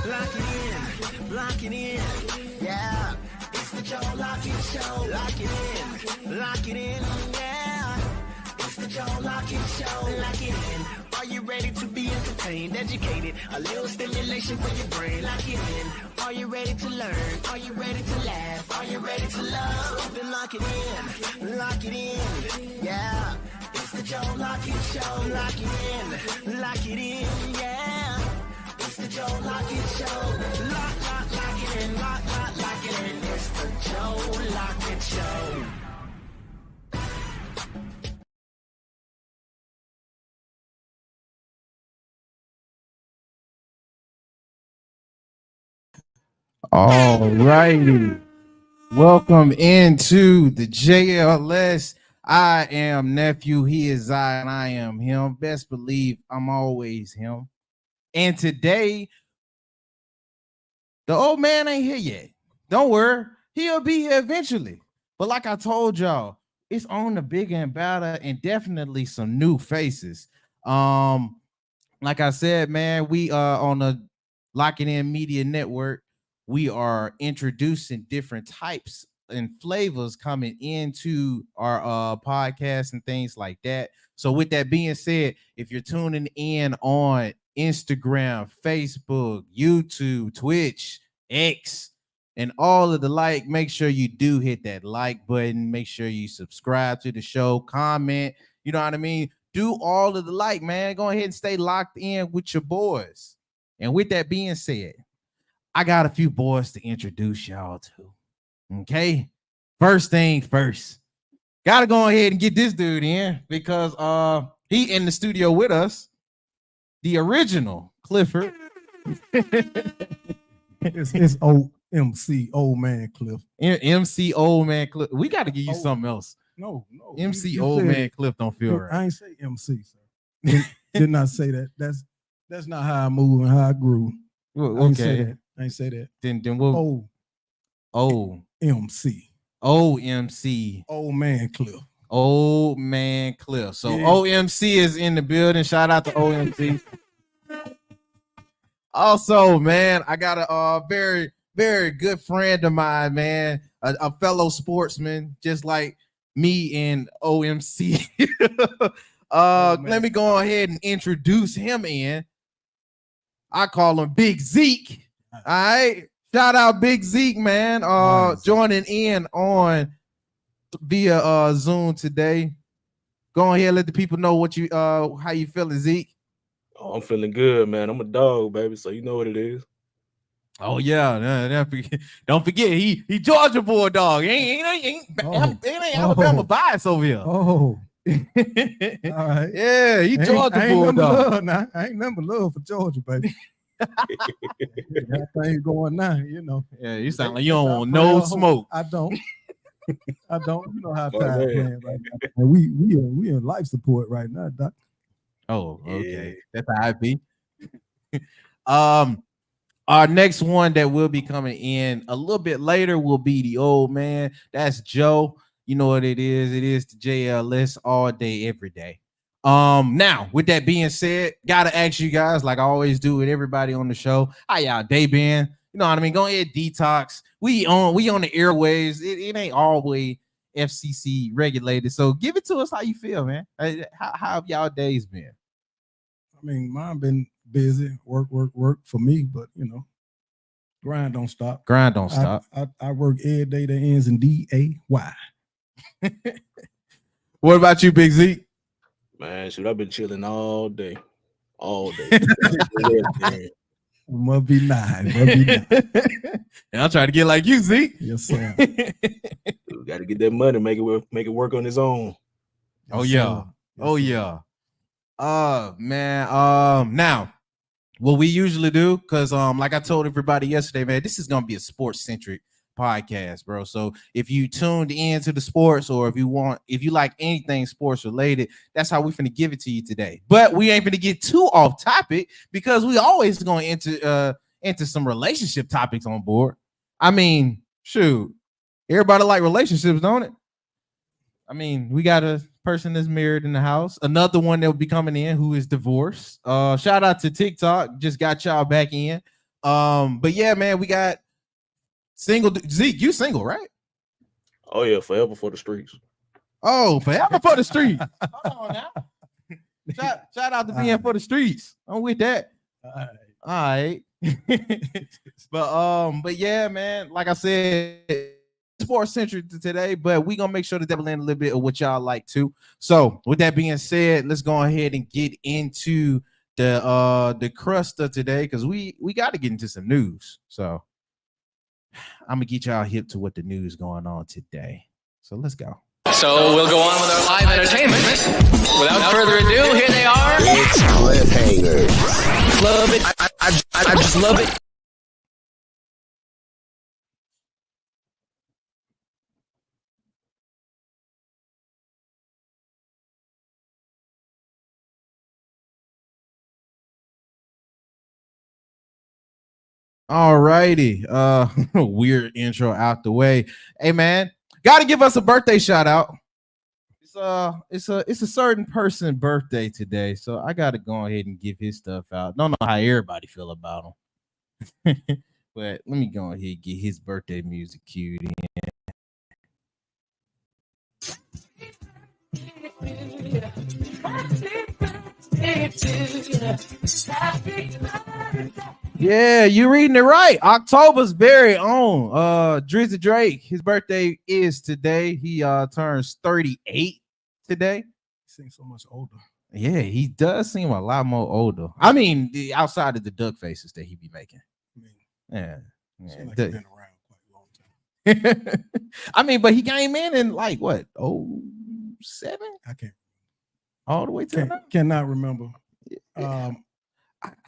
Lock it in, lock it in, yeah. It's the Joe Lockett Show. Lock it in, lock it in, yeah. It's the Joe Lockett Show. Lock it in. Are you ready to be entertained, educated? A little stimulation for your brain. Lock it in. Are you ready to learn? Are you ready to laugh? Are you ready to love? Then lock it in, lock it in, yeah. It's the Joe Lockett Show. Lock it in, yeah. It's the Joe Lockett Show. Lock it in, lock it in. It's the Joe Lockett Show. All righty. Welcome into the JLS. I am nephew. He is I, and I am him. Best believe I'm always him. And today, the old man ain't here yet. Don't worry. He'll be here eventually. But like I told y'all, it's on the bigger and better and definitely some new faces. Like I said, man, we on the Lock It In Media Network. We are introducing different types and flavors coming into our podcast and things like that. So with that being said, if you're tuning in on Instagram, Facebook, YouTube, Twitch, X, and all of the like, make sure you do hit that like button. Make sure you subscribe to the show, comment, you know what I mean? Do all of the like, man. Go ahead and stay locked in with your boys. And with that being said, I got a few boys to introduce y'all to. Okay. First thing first. Gotta go ahead and get this dude in because he in the studio with us. The original Clifford. It's OMC, Old Man Cliff. MC Old Man Cliff. We got to give you something else. No. MC you Old said, Man Cliff don't feel right. I ain't say MC, sir. Did not say that. That's not how I move and how I grew. Well, okay. I ain't say that. Then we'll MC. OMC. Old Man Cliff. Old Man Cliff. So Yeah. OMC is in the building. Shout out to OMC. Also, man, I got a very, very good friend of mine, man, a fellow sportsman, just like me and OMC. Let me go ahead and introduce him in. I call him Big Zeke. All right. Shout out Big Zeke, man. Nice. Joining in on via Zoom today. Go ahead, let the people know what you how you feeling, Zeke. Oh, I'm feeling good, man. I'm a dog, baby, so you know what it is. Oh yeah, don't forget he Georgia Bulldog. Ain't Alabama bias over here. Oh. All right. Yeah, he Georgia I ain't Bulldog. I ain't number love for Georgia, baby. That thing going now, you know. Yeah, you sound like you don't want no smoke. I don't. I don't. You know how Oh, time man. playing right now. And we in life support right now, Doc. Oh, okay. Yeah. That's how I be. Our next one that will be coming in a little bit later will be the old man. That's Joe. You know what it is. It is the JLS all day, every day. Now, with that being said, gotta ask you guys, like I always do with everybody on the show, how y'all day been? You know what I mean? Go ahead, detox. We on the airwaves. It ain't always FCC regulated. So give it to us how you feel, man. How have y'all days been? I mean, mine been busy, work for me, but you know, grind don't stop. Grind don't stop. I work every day that ends in DAY. What about you, Big Z? Man, shoot, I've been chilling all day. All day. Must be nine. And I'll try to get like you, Z. Yes, sir. We got to get that money, make it work on its own. Oh Yes, yeah. sir. Yes, Oh sir. yeah. Man. Now, what we usually do, because like I told everybody yesterday, man, this is gonna be a sports centric podcast, bro. So if you tuned in to the sports, or if you like anything sports related, that's how we finna give it to you today. But we ain't finna get too off topic because we always going into some relationship topics on board. I mean, shoot, everybody like relationships, don't it? I mean, we got a person that's married in the house. Another one that will be coming in who is divorced. Shout out to TikTok, just got y'all back in. But yeah, man, we got single. Zeke, you single, right? Oh yeah, forever for the streets. Oh, forever for the streets. Hold on now. Shout out to being for the streets. I'm with that. All right. But yeah, man, like I said, sports centric today, but we gonna make sure to double in a little bit of what y'all like too. So with that being said, let's go ahead and get into the crust of today, because we got to get into some news. So I'm gonna get y'all hip to what the news going on today. So let's go. So we'll go on with our live entertainment. Without further ado, here they are. It's cliffhanger. Love it. I just love it. All righty. Weird intro out the way. Hey man, gotta give us a birthday shout out. It's a certain person birthday today, so I gotta go ahead and give his stuff out. Don't know how everybody feel about him. But let me go ahead and get his birthday music cued in. Yeah, you reading it right. October's very own Drizzy Drake. His birthday is today. He turns 38 today. He seems so much older. Yeah, he does seem a lot more older. I mean, outside of the duck faces that he be making. Yeah. Seems like he's been around quite a long time. I mean, but he came in like what? 07? I can't. All the way to now? Cannot remember. I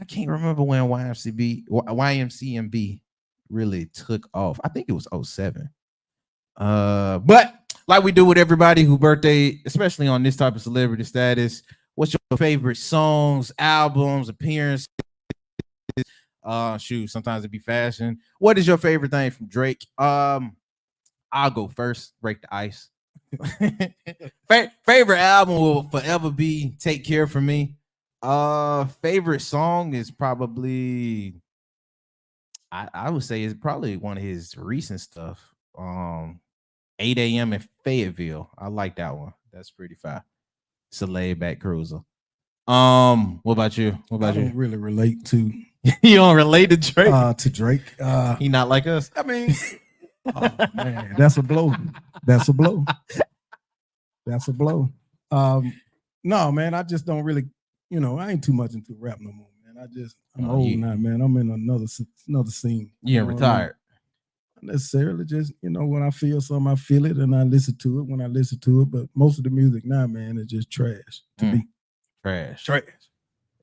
can't remember when YMCMB really took off. I think it was 07. But like we do with everybody who birthday, especially on this type of celebrity status, what's your favorite songs, albums, appearances? Shoot, sometimes it be fashion. What is your favorite thing from Drake? I'll go first. Break the ice. Favorite album will forever be Take Care for me. Favorite song is probably I would say it's probably one of his recent stuff. 8 a.m. in Fayetteville. I like that one. That's pretty fire. It's a laid back cruiser. What about you? What about I you? don't really relate to You don't relate to Drake? to Drake. He not like us. I mean, oh man, that's a blow. That's a blow. That's a blow. No, man, I just don't really, I ain't too much into rap no more, man. I'm old now, man. I'm in another scene. You're retired. Not necessarily, just when I feel something, I feel it and I listen to it when I listen to it. But most of the music now, man, is just trash to me. Trash.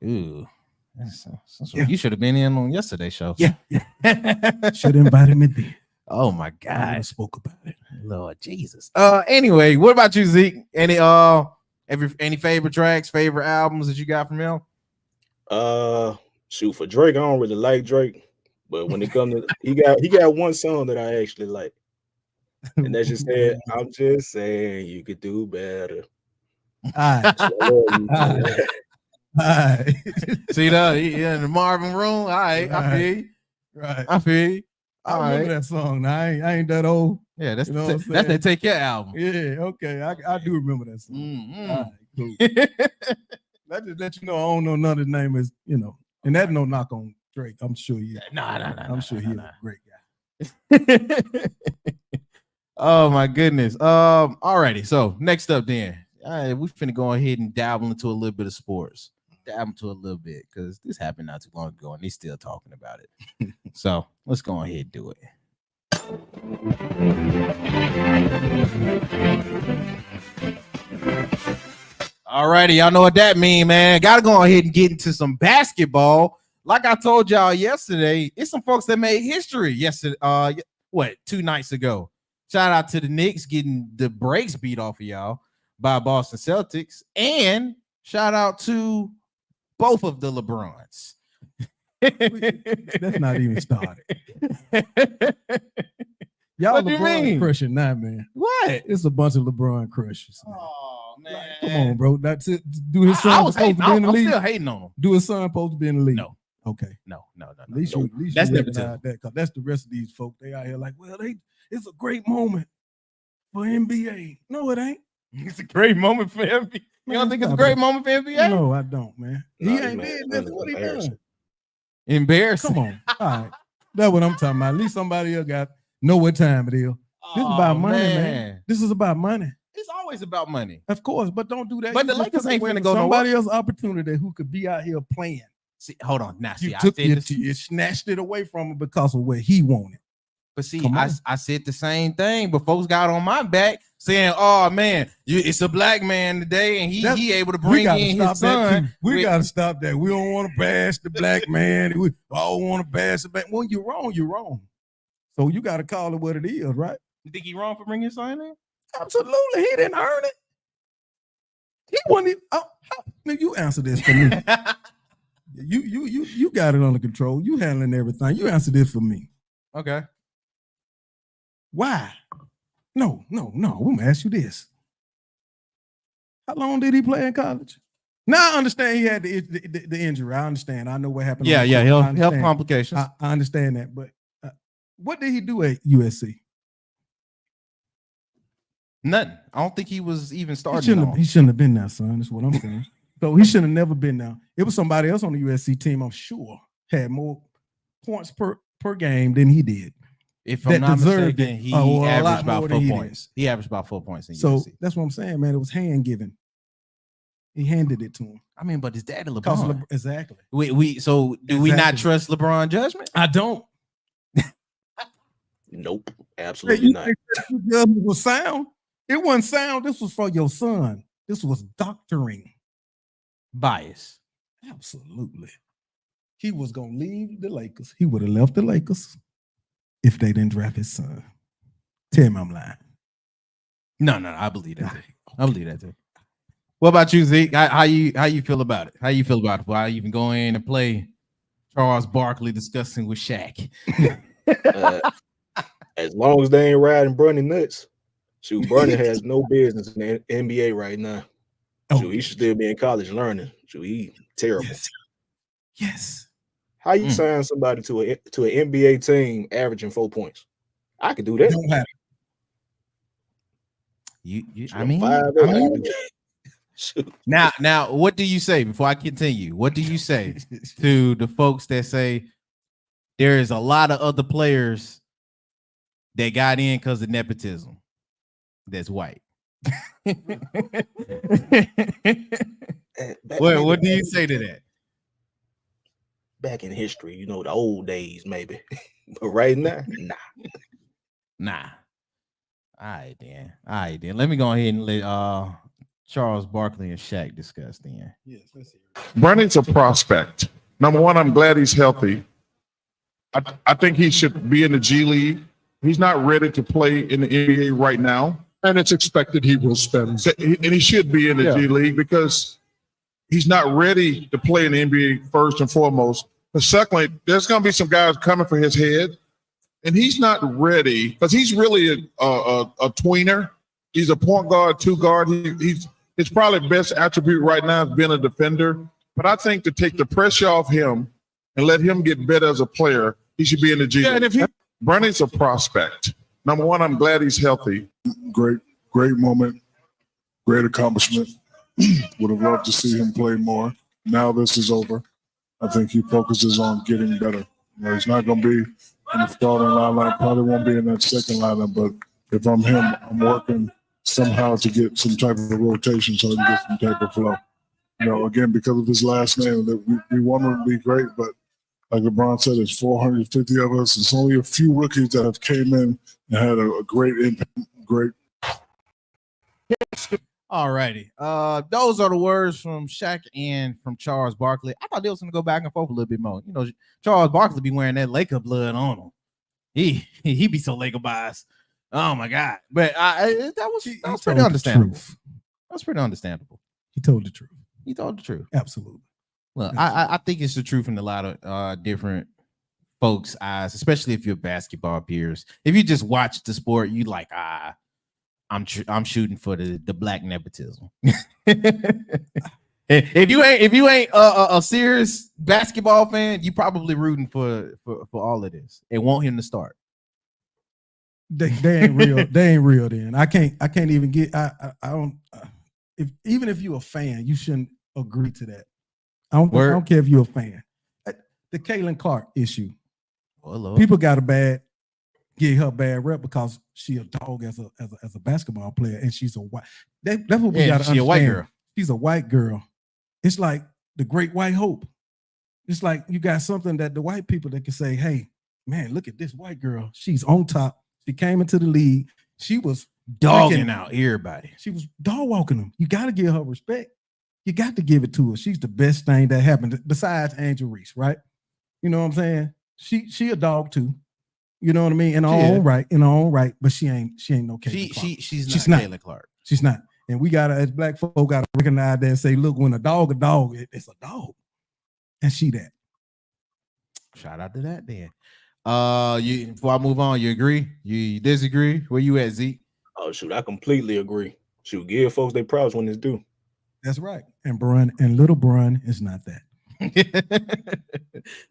Ooh. That's Yeah. You should have been in on yesterday's show. Yeah. Should have invited me then. Oh my I God. spoke about it. Lord Jesus. Anyway, what about you, Zeke? Any favorite tracks, favorite albums that you got from him? Shoot, for Drake, I don't really like Drake, but when it comes to he got one song that I actually like, and that's just said, I'm just saying you could do better. All right. So I love you. All right. See that? He in the Marvin room. All right, I feel you. Right. I feel you. I All remember right. that song. Now, I ain't that old. Yeah, that's You know what I'm that's saying? that Take Care album. Yeah, okay. I do remember that song. Mhm. All right, cool. That just let you know I don't know none of the name is, and that's no knock on Drake. I'm sure I'm sure he's a great guy. Oh my goodness. Alrighty. So next up, then, we finna go ahead and dabble into a little bit of sports. Dabble into a little bit because this happened not too long ago and they still talking about it. So let's go ahead and do it. Alrighty, y'all know what that mean, man. Gotta go ahead and get into some basketball. Like I told y'all yesterday, it's some folks that made history yesterday. 2 nights ago. Shout out to the Knicks getting the brakes beat off of y'all by Boston Celtics, and shout out to both of the LeBrons. That's not even started. Y'all What do you LeBron mean? crushing now, man. What? It's a bunch of LeBron crushes. Man. Oh man, Like, come on, bro. That's it. Do his I son was supposed hating. to be in the I'm league? still hating on him. Do his son supposed to be in the league? No. Okay. No. At least That's you nepotism. recognize that, because that's the rest of these folks. They out here like, well, it's a great moment for NBA. No, it ain't. It's a great moment for NBA. You Man, don't think it's a stop great it. moment for NBA? No, I don't, man. Nah, He this ain't man- did man nothing. is What he done? embarrassing. Embarrassing. Come on. All right. That's what I'm talking about. At least somebody else know what time it is. This is about money, man. This is about money. It's always about money. Of course, but don't do that. But You the just Lakers took ain't away finna from go nowhere. somebody else's opportunity who could be out here playing. See, hold on. Now, You see, took I said it, this, you snatched it away from him because of what he wanted. but see, Come on. I said the same thing, but folks got on my back saying, "Oh man, it's a black man today, and he able to bring in his son." We got to stop that. We don't want to bash the black man. We all want to bash the black. Well, you're wrong. You're wrong. So you got to call it what it is, right? You think he wrong for bringing his son in? Absolutely. He didn't earn it. He wasn't even. Now you answer this for me. You got it under control. You handling everything. You answer this for me. Okay. Why? No. We're gonna ask you this. How long did he play in college? Now I understand he had the injury. I understand. I know what happened. Yeah. on the court. I Health understand. complications. I understand that, but what did he do at USC? Nothing. I don't think he was even starting. He shouldn't have been there, son. That's what I'm saying. So he shouldn't have never been there. It was somebody else on the USC team, I'm sure, had more points per game than he did. If that I'm not deserved mistaken, it. he A lot averaged about more 4 than he points. He averaged about 4 points in So USC. that's what I'm saying, man. It was hand given. He handed it to him. I mean, but his daddy Because LeBron. exactly. So do we not Exactly. trust LeBron judgment? I don't. Nope, Hey, absolutely you not. think that judgment was sound? It wasn't sound. This was for your son. This was doctoring. Bias. Absolutely. He was gonna leave the Lakers. He would have left the Lakers if they didn't draft his son. Tell me I'm lying. No, I believe that. I believe that too. What about you, Zeke? How you feel about it? How you feel about it? Why even go in and play Charles Barkley discussing with Shaq? As long as they ain't riding Bronny nuts, shoot, Bronny has no business in the NBA right now. Shoot, he should still be in college learning. Shoot, he terrible. Yes. How you sign somebody to an NBA team averaging 4 points? I could do that. Don't happen. I mean, Shoot. now, what do you say before I continue? What do you say to the folks that say there is a lot of other players that got in because of nepotism that's white? What do you say to that? Back in history, you know, the old days, maybe. But right now, nah. All right, then. Let me go ahead and let Charles Barkley and Shaq discuss then. Yes, let's hear it. Bronny's a prospect. Number one, I'm glad he's healthy. I think he should be in the G League. He's not ready to play in the NBA right now. And it's expected he will spend. And he should be in the G League because he's not ready to play in the NBA first and foremost. But secondly, there's going to be some guys coming for his head. And he's not ready because he's really a tweener. He's a point guard, two guard. He's his probably best attribute right now is being a defender. But I think to take the pressure off him and let him get better as a player, he should be in the G League. And if he Bronny's a prospect. Number one, I'm glad he's healthy. great moment, great accomplishment. Would have loved to see him play more. Now this is over. I think he focuses on getting better. You know, he's not going to be in the starting lineup. Probably won't be in that second lineup. But if I'm him, I'm working somehow to get some type of rotation so I can get some type of flow. You know, again, because of his last name, that we want him to be great, but like LeBron said, there's 450 of us. It's only a few rookies that have came in and had a great impact. Great. All righty. Those are the words from Shaq and from Charles Barkley. I thought they was gonna go back and forth a little bit more. You know, Charles Barkley be wearing that Laker blood on him. He be so Laker biased. Oh my God. But that was pretty understandable. That's pretty understandable. He told the truth. He told the truth. Absolutely. Look, I think it's the truth in a lot of different folks' eyes, especially if you're basketball peers. If you just watch the sport, you like, I'm shooting for the black nepotism. if you ain't a serious basketball fan, you probably rooting for all of this and want him to start. They ain't real. They ain't real. Then I can't even get. I don't. Even if you're a fan, you shouldn't agree to that. I don't care if you're a fan. The Caitlin Clark issue. Oh, Lord. People got give her bad rep because she a dog as a basketball player, and she's a white. That's what we got to understand. She's a white girl. She's a white girl. It's like the Great White Hope. It's like you got something that the white people that can say, "Hey, man, look at this white girl. She's on top. She came into the league. She was dogging out everybody. She was dog walking them. You got to give her respect. You got to give it to her. She's the best thing that happened besides Angel Reese, right? You know what I'm saying? She a dog too. You know what I mean? In her own right, but she ain't no Caitlin Clark. She's not Caitlin Clark. She's not. And we gotta, as black folk, gotta recognize that and say, look, when a dog, it's a dog. And she that. Shout out to that then. Before I move on, you agree? You disagree? Where you at, Zeke? Oh shoot, I completely agree. Shoot, give folks their props when it's due. That's right. And little Brun is not that.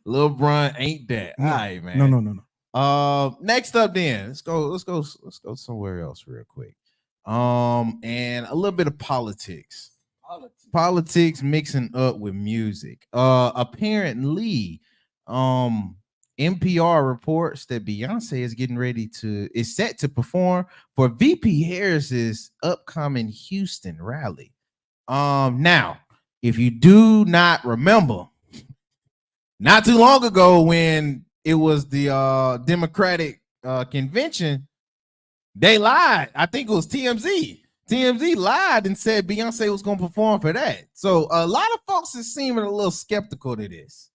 Little Brun ain't that. No. All right, man. No. Next up then, let's go somewhere else real quick. And a little bit of politics. Politics mixing up with music. Apparently, NPR reports that Beyonce is set to perform for VP Harris's upcoming Houston rally. Now, if you do not remember, not too long ago when it was the Democratic convention, they lied. I think it was TMZ. TMZ lied and said Beyonce was going to perform for that. So a lot of folks is seeming a little skeptical to this.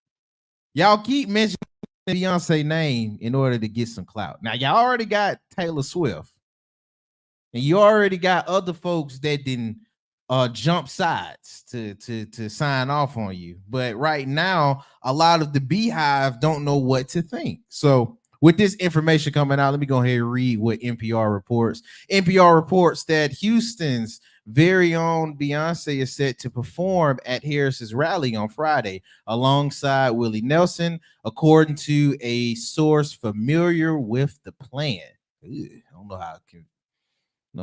Y'all keep mentioning Beyonce name in order to get some clout. Now, y'all already got Taylor Swift, and you already got other folks that didn't jump sides to sign off on you. But right now, a lot of the Beehive don't know what to think. So with this information coming out, let me go ahead and read what NPR reports. NPR reports that Houston's very own Beyonce is set to perform at Harris's rally on Friday alongside Willie Nelson, according to a source familiar with the plan. I don't know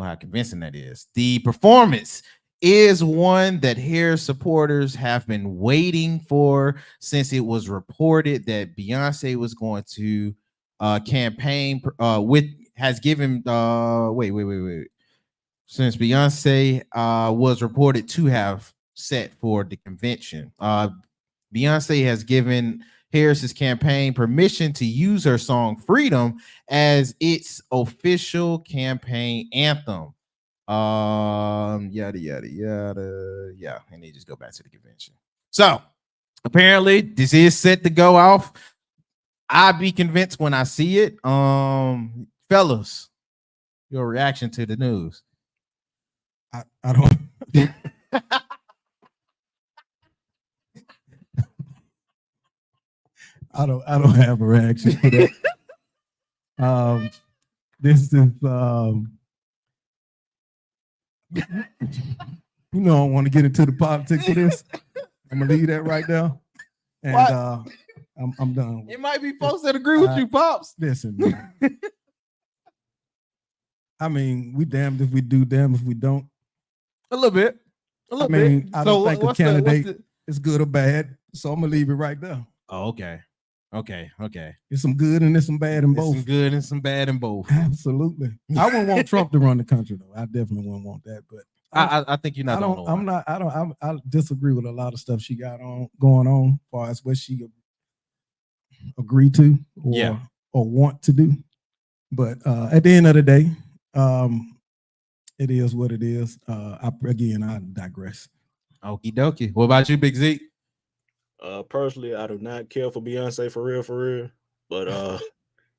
how convincing that is. The performance is one that Harris supporters have been waiting for since it was reported that Beyonce was going to campaign since Beyonce was reported to have set for the convention. Beyonce has given Harris's campaign permission to use her song Freedom as its official campaign anthem. Yada yada yada. Yeah, and they just go back to the convention. So apparently this is set to go off. I'll be convinced when I see it. Fellas, your reaction to the news? I don't. I don't have a reaction to that. This is I want to get into the politics of this. I'm gonna leave that right now. And I'm done. It might be folks that agree with you, Pops. Listen, man. I mean, we damned if we do, damned if we don't. A little bit. I don't think a candidate is good or bad, so I'm gonna leave it right there. Oh, okay. There's some good and there's some bad in both. Some good and some bad in both. Absolutely. I wouldn't want Trump to run the country though. I definitely wouldn't want that. But I think you're not. I disagree with a lot of stuff she got going on, as far as what she agreed to or want to do. But at the end of the day, it is what it is. I digress. Okie dokie. What about you, Big Z? Personally, I do not care for Beyonce for real. But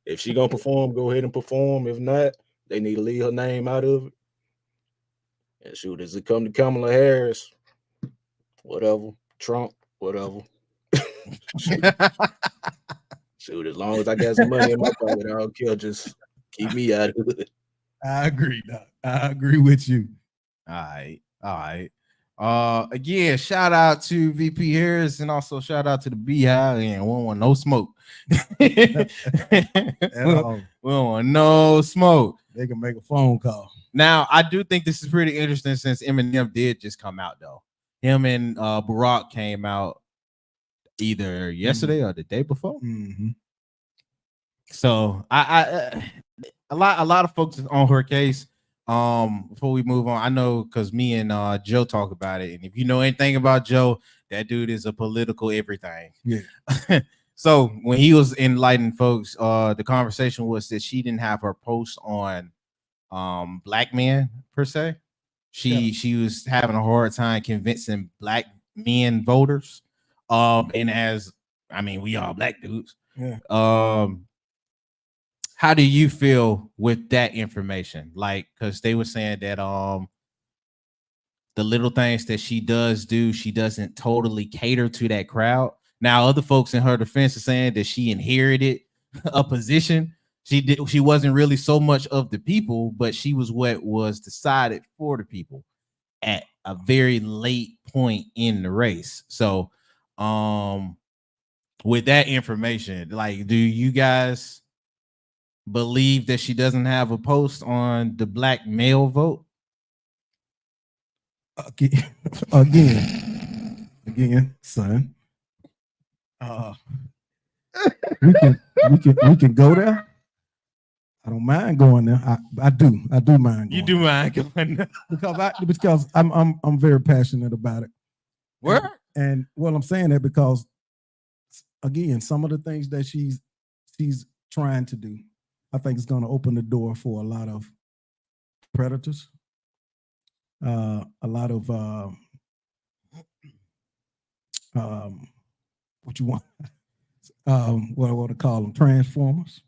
if she gonna perform, go ahead and perform. If not, they need to leave her name out of it. And shoot, as it come to Kamala Harris, whatever, Trump, whatever. Shoot, as long as I got some money in my pocket, I don't care. Just keep me out of it. I agree, Doc. I agree with you. All right. Again, shout out to VP Harris and also shout out to the Beehive and we don't want no smoke. we all. don't want no smoke. They can make a phone call. Now, I do think this is pretty interesting since Eminem did just come out though. Him and Barack came out either yesterday or the day before. Mm-hmm. So I a lot of folks on her case. Before we move on, I know because me and Joe talk about it, and if you know anything about Joe, that dude is a political everything. Yeah. So when he was enlightening folks, the conversation was that she didn't have her post on black men per se. She was having a hard time convincing black men voters. And as I mean, we all black dudes. Yeah. How do you feel with that information? Like, because they were saying that the little things that she does do, she doesn't totally cater to that crowd. Now, other folks in her defense are saying that she inherited a position. She wasn't really so much of the people, but she was what was decided for the people at a very late point in the race. So, with that information, like, do you guys believe that she doesn't have a post on the black male vote? Again, son. We can go there. I don't mind going there. I do mind. You going do there. mind going there? because I'm very passionate about it. Where? And well, I'm saying that because again, some of the things that she's trying to do, I think it's going to open the door for a lot of predators, a lot of what you want, what I want to call them, transformers.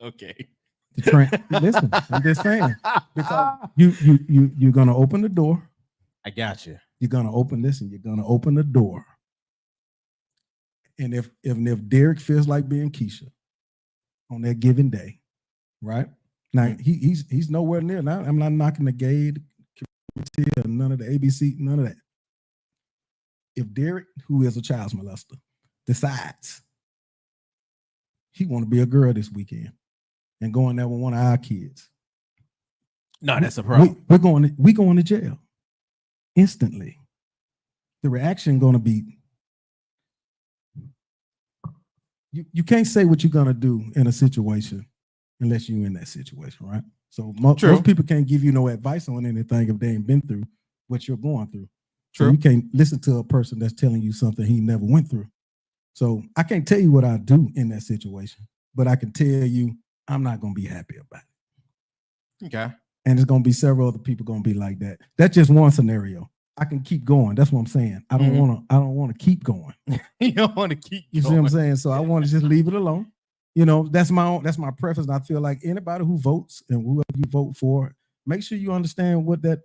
Okay. Listen, I'm just saying, because you're going to open the door. I got you. You're going to open this, and you're going to open the door. And if Derek feels like being Keisha on that given day, right? Now he's nowhere near. Now I'm not knocking the gay community or none of the ABC, none of that. If Derek, who is a child molester, decides he want to be a girl this weekend and going there with one of our kids, no, that's a problem. We're going to jail instantly. The reaction going to be. You can't say what you're going to do in a situation unless you're in that situation, right? So most people can't give you no advice on anything if they ain't been through what you're going through. True. So you can't listen to a person that's telling you something he never went through. So I can't tell you what I do in that situation, but I can tell you I'm not going to be happy about it. Okay. And there's going to be several other people going to be like that. That's just one scenario. I can keep going. That's what I'm saying. I don't want to keep going. You don't want to keep You see what I'm saying? So I want to just leave it alone. You know, that's my preference. And I feel like anybody who votes and whoever you vote for, make sure you understand what that,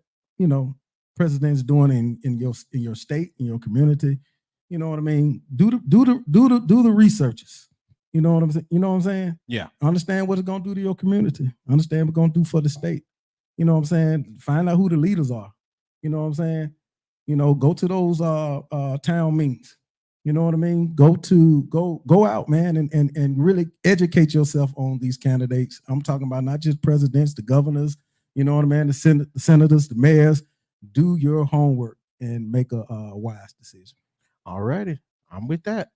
president's doing in your state, in your community. You know what I mean? Do the researches. You know what I'm saying? You know what I'm saying? Yeah. Understand what it's gonna do to your community. Understand what it's gonna do for the state. You know what I'm saying? Find out who the leaders are. You know what I'm saying? Go to those town meetings. You know what I mean? Go out, man, and really educate yourself on these candidates. I'm talking about not just presidents, the governors, you know what I mean? The senators, the mayors. Do your homework and make a wise decision. All righty. I'm with that.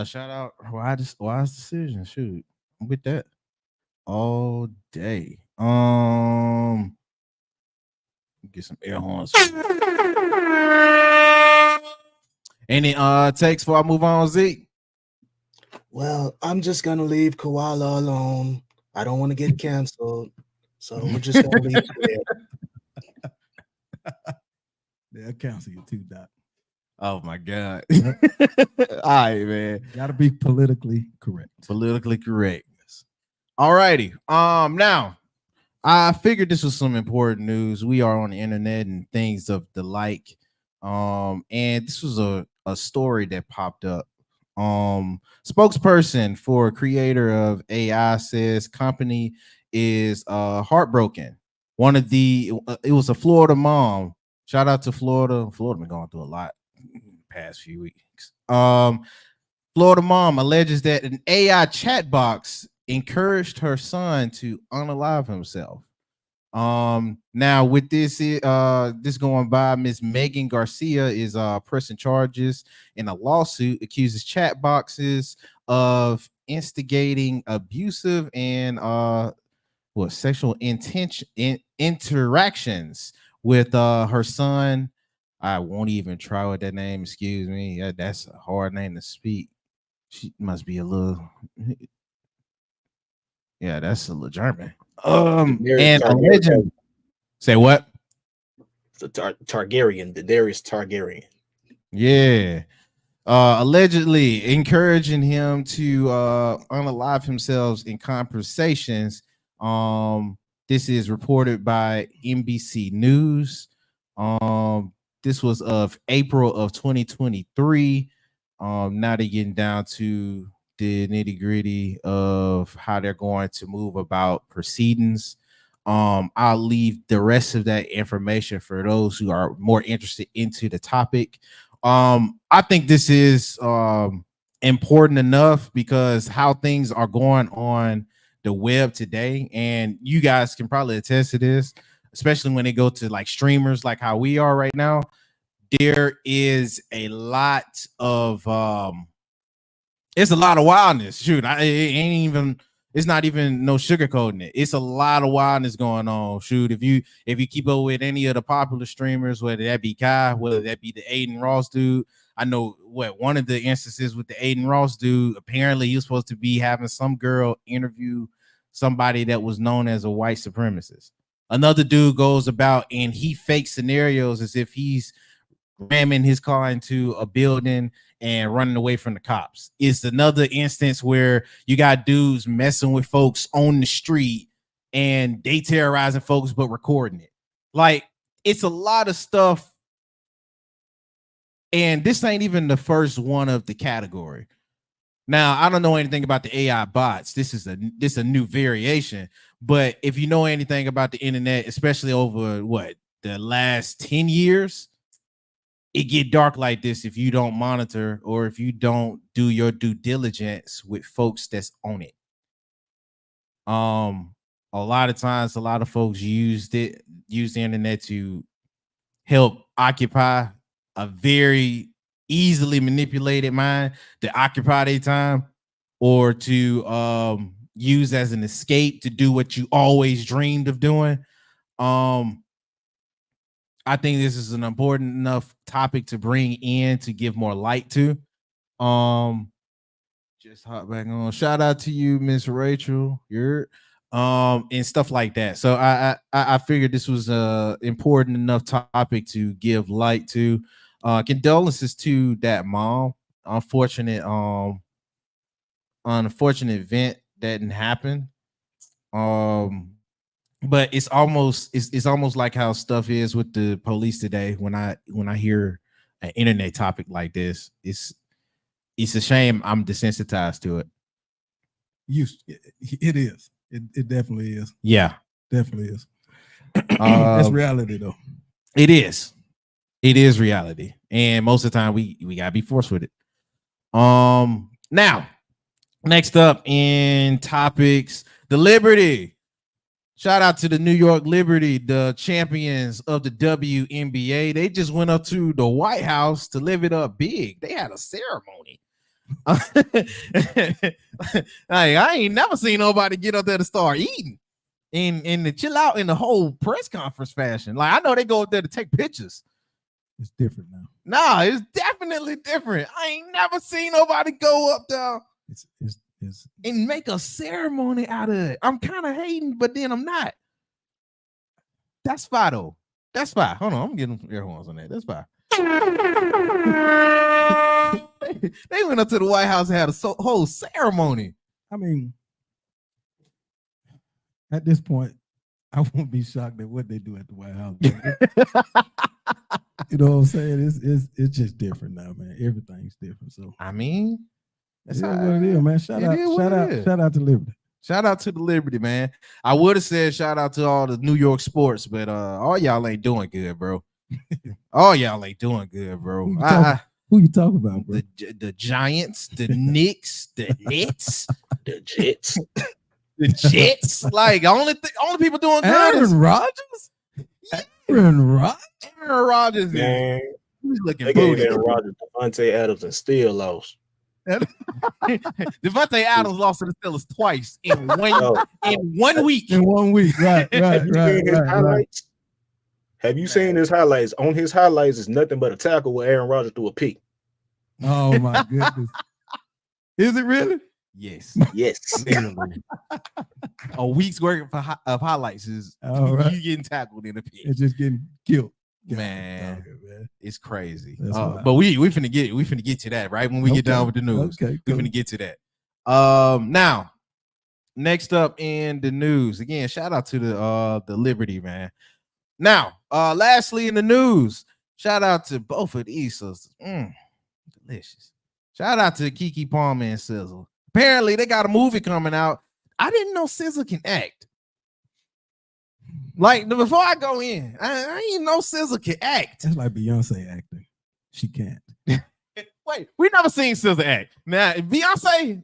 Shout out wise decision. Shoot. I'm with that all day. Get some air horns. Any takes before I move on, Zeke? Well, I'm just gonna leave Koala alone. I don't want to get canceled, so we're just gonna leave it there. They'll cancel you too, Doc. Oh my God. All right, man. Gotta be politically correct. Politically correct. All righty. Now I figured this was some important news. We are on the internet and things of the like. And this was a story that popped up. Spokesperson for creator of AI says company is heartbroken One of the it was a Florida mom. Shout out to Florida. Florida been going through a lot past few weeks. Florida mom alleges that an AI chat box encouraged her son to unalive himself. Now with this going by, Miss Megan Garcia is pressing charges in a lawsuit, accuses chat boxes of instigating abusive and sexual interactions with her son. I won't even try with that name, excuse me. That's a hard name to speak. She must be a little, yeah, that's a little German. And allegedly, say what? It's a Targaryen, Daenerys Targaryen. Yeah. Allegedly encouraging him to unalive himself in conversations. This is reported by NBC News. This was of April of 2023. Now they're getting down to the nitty-gritty of how they're going to move about proceedings. I'll leave the rest of that information for those who are more interested into the topic. I think this is important enough because how things are going on the web today, and you guys can probably attest to this, especially when they go to like streamers like how we are right now. There is a lot of it's a lot of wildness. Shoot, it's not even no sugarcoating it. It's a lot of wildness going on. Shoot, if you keep up with any of the popular streamers, whether that be Kai, whether that be the Aiden Ross dude. I know one of the instances with the Aiden Ross dude, apparently he was supposed to be having some girl interview somebody that was known as a white supremacist. Another dude goes about and he fakes scenarios as if he's ramming his car into a building and running away from the cops. It's another instance where you got dudes messing with folks on the street and they terrorizing folks but recording it. Like, it's a lot of stuff. And this ain't even the first one of the category. Now, I don't know anything about the AI bots. This is a new variation. But if you know anything about the internet, especially over the last 10 years, it get dark like this if you don't monitor or if you don't do your due diligence with folks that's on it. A lot of times, a lot of folks use the internet to help occupy a very easily manipulated mind to occupy their time, or to use as an escape to do what you always dreamed of doing. I think this is an important enough topic to bring in to give more light to. Just hop back on. Shout out to you, Miss Rachel. You're and stuff like that. So I figured this was a important enough topic to give light to. Condolences to that mom. Unfortunate event that didn't happen. But it's almost like how stuff is with the police today. When I hear an internet topic like this, it's a shame I'm desensitized to it. It is. It definitely is. Yeah, definitely is. That's reality, though. It is. It is reality, and most of the time we gotta be forced with it. Now, next up in topics, the Liberty. Shout out to the New York Liberty, the champions of the WNBA. They just went up to the White House to live it up big. They had a ceremony. I ain't never seen nobody get up there to start eating and to chill out in the whole press conference fashion. Like, I know they go up there to take pictures. It's different now. Nah, it's definitely different. I ain't never seen nobody go up there. It's and make a ceremony out of it. I'm kind of hating, but then I'm not. That's fine though. That's fine. Hold on, I'm getting air horns on that. That's fine. They went up to the White House and had a whole ceremony. I mean, at this point, I won't be shocked at what they do at the White House. You know what I'm saying? It's just different now, man. Everything's different. So I mean, that's what it is, man. Shout out to Liberty. Shout out to the Liberty, man. I would have said shout out to all the New York sports, but all y'all ain't doing good, bro. All y'all ain't doing good, bro. Who you talking about, bro? The Giants, the Knicks, the Nets, The Jets. the Jets. Like only people doing good is Aaron Rodgers. Aaron Rodgers. Aaron Rodgers. Man, He's looking they gave booty. Aaron Rodgers Devontae Adams and still lost. Devontae Adams lost to the Steelers twice in one week. In 1 week, right. Have you seen his highlights? Have you seen his highlights? On his highlights is nothing but a tackle where Aaron Rodgers threw a pick. Oh my goodness. Is it really? Yes. Yes. Literally. A week's worth of highlights is All right. you getting tackled in a pit. It's just getting killed. Man. Okay, man. It's crazy. That's wild. But we finna get to that right when we get done with the news. Okay, We cool. finna get to that. Now, next up in the news, again, shout out to the Liberty, man. Now, lastly in the news, shout out to both of these sisters. Delicious. Shout out to Keke Palmer and SZA. Apparently, they got a movie coming out. I didn't know SZA can act. Like before I go in, I didn't know SZA can act. That's like Beyonce acting. She can't. Wait, we never seen SZA act. Now, Beyonce,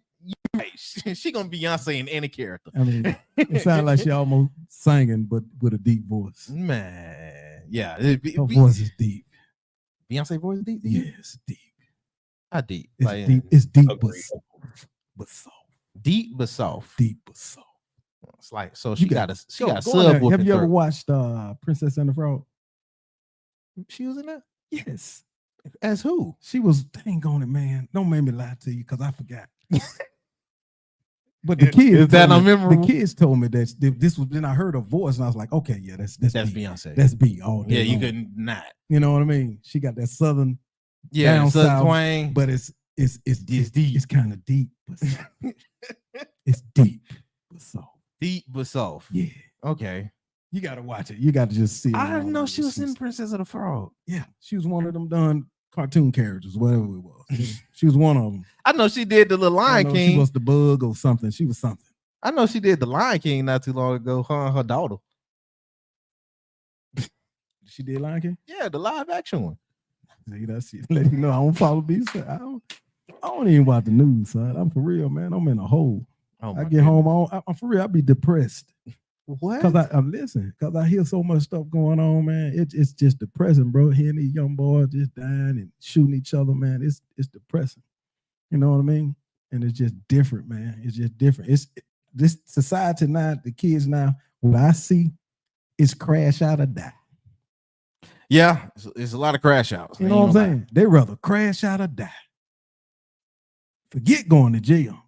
she gonna Beyonce in any character. I mean, it sounds like she almost singing, but with a deep voice. Man, yeah. Her voice is deep. Beyonce voice deep? Yes, deep. How deep? It's Like, deep. It's deep, Agreed. but soft. deep but soft. Deep, but soft. It's like so she got a Go on sub there. whooping Have you ever throat. watched Princess and the Frog? She was in that? Yes. As who? She was, dang on it, man. Don't make me lie to you because I forgot. But the kids, Is that told me- unmemorable? The kids told me that this was. Then I heard her voice and I was like, okay, yeah, that's That's B. Beyonce. That's B. All day yeah, you long. couldn't not. You know what I mean? She got that southern, Yeah, down Southern south, twang. but it's deep. It's kind of deep, but soft. It's deep, but soft. Deep but soft. Yeah, Okay. you got to watch it. You got to just see it. I didn't all know over. she was in She's- Princess of the Frog. Yeah, she was one of them done cartoon characters, whatever it was. She was one of them. I know she did the little I Lion don't know, King. She was the bug or something. She was something. I know she did the Lion King not too long ago. Her and her daughter. She did Lion King. Yeah, the live action one. See, that's it. Let you know I don't follow these. I don't even watch the news, son. I'm for real, man. I'm in a hole. Oh I my get goodness. home, I'm for real. I be depressed What? because because I hear so much stuff going on, man. It's just depressing, bro. Hearing these young boys just dying and shooting each other, man. It's depressing. You know what I mean? And it's just different, man. It's just different. This society now, the kids now, what I see is crash out or die. Yeah, it's a lot of crash outs. You know what I'm saying? They rather crash out or die. Forget going to jail.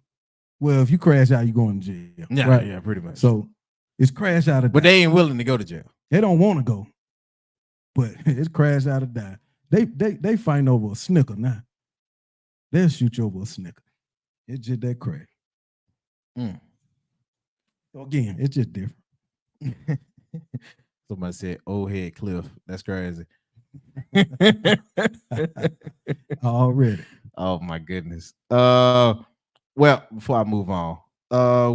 Well, if you crash out, you're going to jail. Yeah, right? yeah, pretty much. So it's crash out or die. But they ain't willing to go to jail. They don't want to go, but it's crash out or die. They fighting over a Snicker now. They'll shoot you over a Snicker. It's just that crazy. Mm. So again, it's just different. Somebody said old head Cliff. That's crazy. Already. Oh my goodness. Well, before I move on,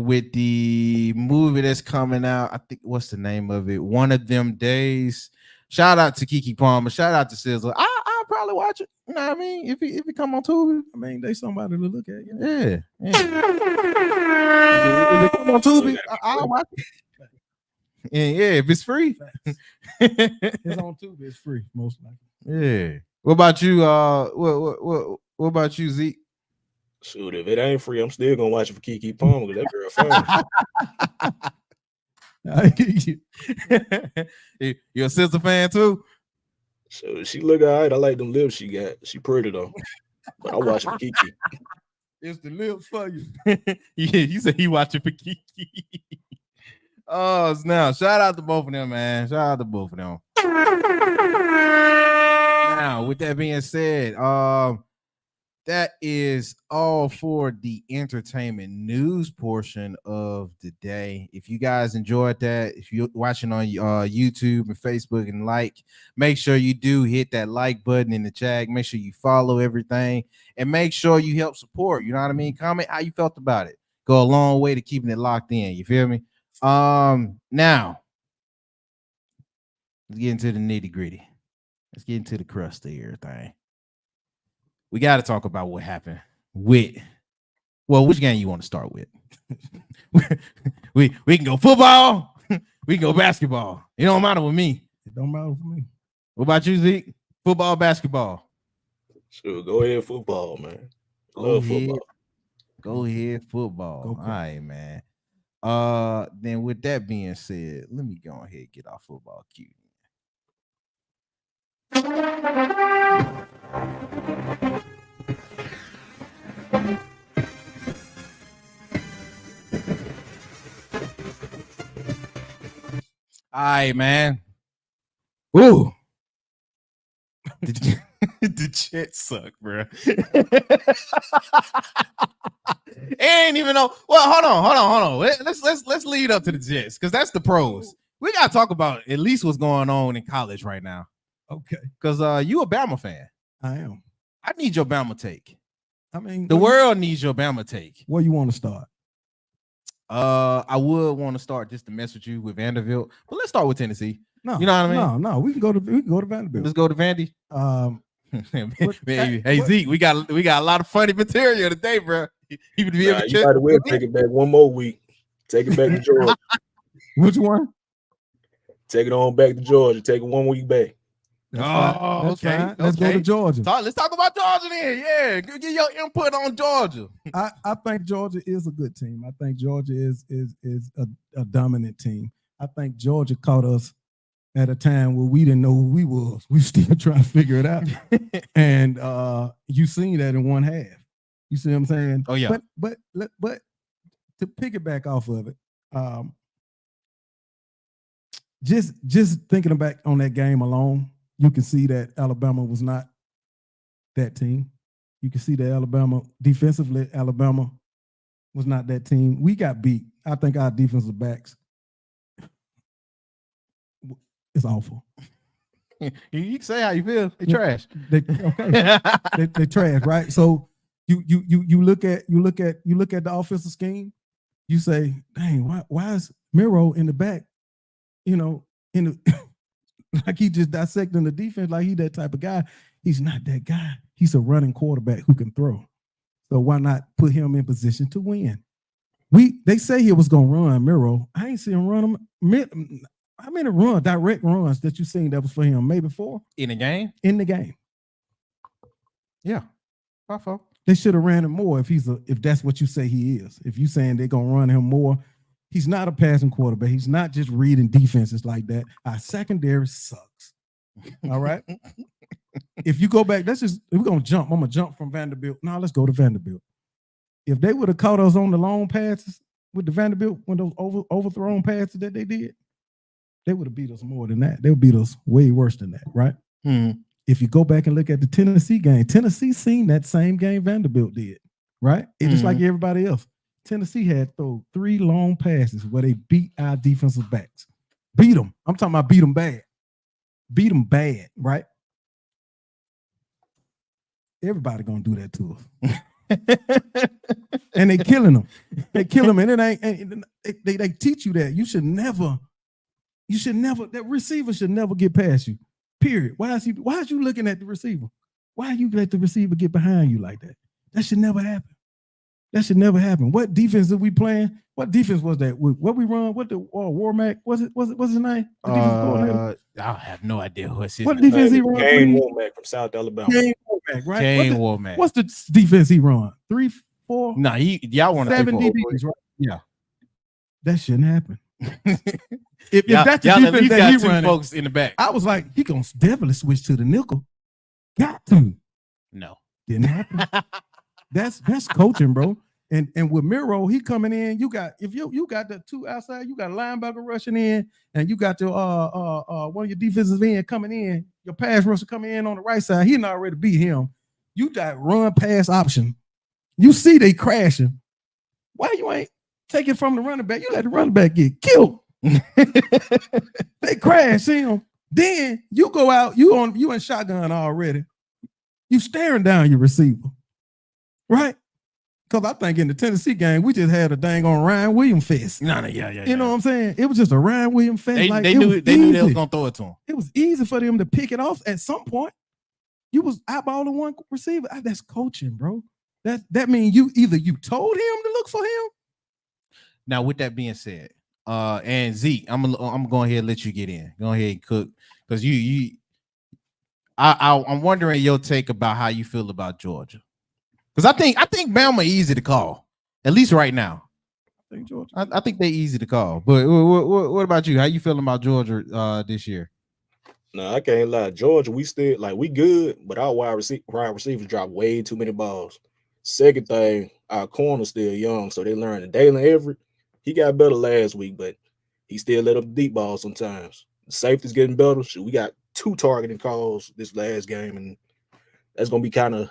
with the movie that's coming out, I think what's the name of it? One of Them Days. Shout out to Keke Palmer. Shout out to SZA. I'll probably watch it. You know what I mean? If it come on Tubi, I mean, they somebody to look at. You know? yeah. If it come on Tubi, I'll watch it. And yeah, if it's free. It's on Tubi. It's free, most likely. Yeah. What about you? What about you, Zeke? Shoot, if it ain't free, I'm still gonna watch it for Keke Palmer because that girl fine. You're a SZA fan too? So she look all right. I like them lips she got. She pretty though. But I watch it for Keke. It's the lips for you. Yeah, you said he watching for Keke. Oh, now shout out to both of them, man. Shout out to both of them. Now, with that being said, that is all for the entertainment news portion of the day. If you guys enjoyed that, if you're watching on YouTube and Facebook and make sure you do hit that like button in the chat. Make sure you follow everything and make sure you help support. You know what I mean? Comment how you felt about it. go a long way to keeping it locked in. You feel me? Now let's get into the nitty gritty. Let's get into the crust of everything. We got to talk about what happened with. Well, which game you want to start with? we can go football. We can go basketball. It don't matter with me. It don't matter for me. What about you, Zeke? Football, basketball. Sure, go ahead, football, man. Love football. Go ahead, football. Go All right, man. Then with that being said, let me go ahead and get our football cue. All right, man. Ooh. The Jets suck, bro. Ain't even know. Well, hold on. Let's lead up to the Jets because that's the pros. We gotta talk about at least what's going on in college right now. Okay. Because you a Bama fan. I am. I need your Bama take. I mean, The world needs your Bama take. where you want to start? I would want to start just to mess with you with Vanderbilt, but let's start with Tennessee. No, You know what I mean? No, we can go to Vanderbilt. Let's go to Vandy. Hey, Hey Zeke, we got a lot of funny material today, bro. Nah, you might as well take it back one more week. Take it back to Georgia. Which one? Take it on back to Georgia. Take it 1 week back. That's fine. Let's go to Georgia. Let's talk about Georgia then. Yeah, get your input on Georgia. I think Georgia is a good team. I think Georgia is a dominant team. I think Georgia caught us at a time where we didn't know who we was. We still trying to figure it out. And you seen that in one half. You see what I'm saying? Oh yeah. But to piggyback off of it, just thinking back on that game alone, you can see that Alabama was not that team. You can see that Alabama defensively, Alabama was not that team. We got beat. I think our defensive backs is awful. You can say how you feel. They trash. They trash, right? So you look at the offensive scheme. You say, dang, why is Miro in the back? You know, in the like he just dissecting the defense like he that type of guy. He's not that guy. He's a running quarterback who can throw. So why not put him in position to win? They say he was gonna run Miro. I ain't seen him run him. How many direct runs that you seen that was for him? Maybe 4 In the game? in the game. Yeah. My fault. They should have ran him more if that's what you say he is. If you saying they're gonna run him more, he's not a passing quarterback. He's not just reading defenses like that. Our secondary sucks. All right. If you go back, we're gonna jump. I'm gonna jump from Vanderbilt. Now let's go to Vanderbilt. If they would have caught us on the long passes with the Vanderbilt, when those overthrown passes that they did, they would have beat us more than that. They would beat us way worse than that, right? Mm-hmm. If you go back and look at the Tennessee game, Tennessee seen that same game Vanderbilt did, right? It's just like everybody else. Tennessee had throw 3 long passes where they beat our defensive backs. Beat them. I'm talking about beat them bad. Beat them bad, right? Everybody gonna do that to us. And they killing them. They kill them, and it ain't. And they teach you that you should never. That receiver should never get past you. Period. Why is you looking at the receiver? Why you let the receiver get behind you like that? That should never happen. That should never happen. What defense did we playing? What defense was that? What we run? What the Warmack? What's his name? I have no idea what's his What name. defense he run? Kane Womack from South Alabama. Kane Womack, right? Kane Womack. What's the defense he run? 3, 4, Nah, y'all want to 7 DBs, right? Yeah. That shouldn't happen. If Y'all that's the at defense least that got he 2 running, folks in the back. I was like, he gonna definitely switch to the nickel. Got to. No. Didn't happen. That's coaching, bro. And with Miro, he coming in. You got you got the 2 outside. You got a linebacker rushing in, and you got your one of your defensive end coming in. Your pass rusher coming in on the right side. He not already beat him. You got run pass option. You see they crashing. Why you ain't take it from the running back? You let the running back get killed. They crash him. Then you go out. You in shotgun already. You staring down your receiver, right? Because I think in the Tennessee game, we just had a dang on Ryan Williams fest. Yeah. You know what I'm saying? It was just a Ryan Williams fest. They, like, they it knew was they knew they was easy. gonna throw it to him. It was easy for them to pick it off at some point. You was eyeballing one receiver. That's coaching, bro. That means you told him to look for him. Now, with that being said, and Zeke, I'm gonna go ahead and let you get in. Go ahead and cook, because I'm wondering your take about how you feel about Georgia, because I think Bama easy to call, at least right now. I think Georgia. I think they easy to call. But what about you? How you feeling about Georgia this year? No, I can't lie. Georgia, we still we good, but our wide receivers drop way too many balls. Second thing, our corner's still young, so they learning. Dalen Everett, he got better last week, but he still let up deep balls sometimes. The safety's getting better. So we got 2 targeting calls this last game, and that's gonna be kind of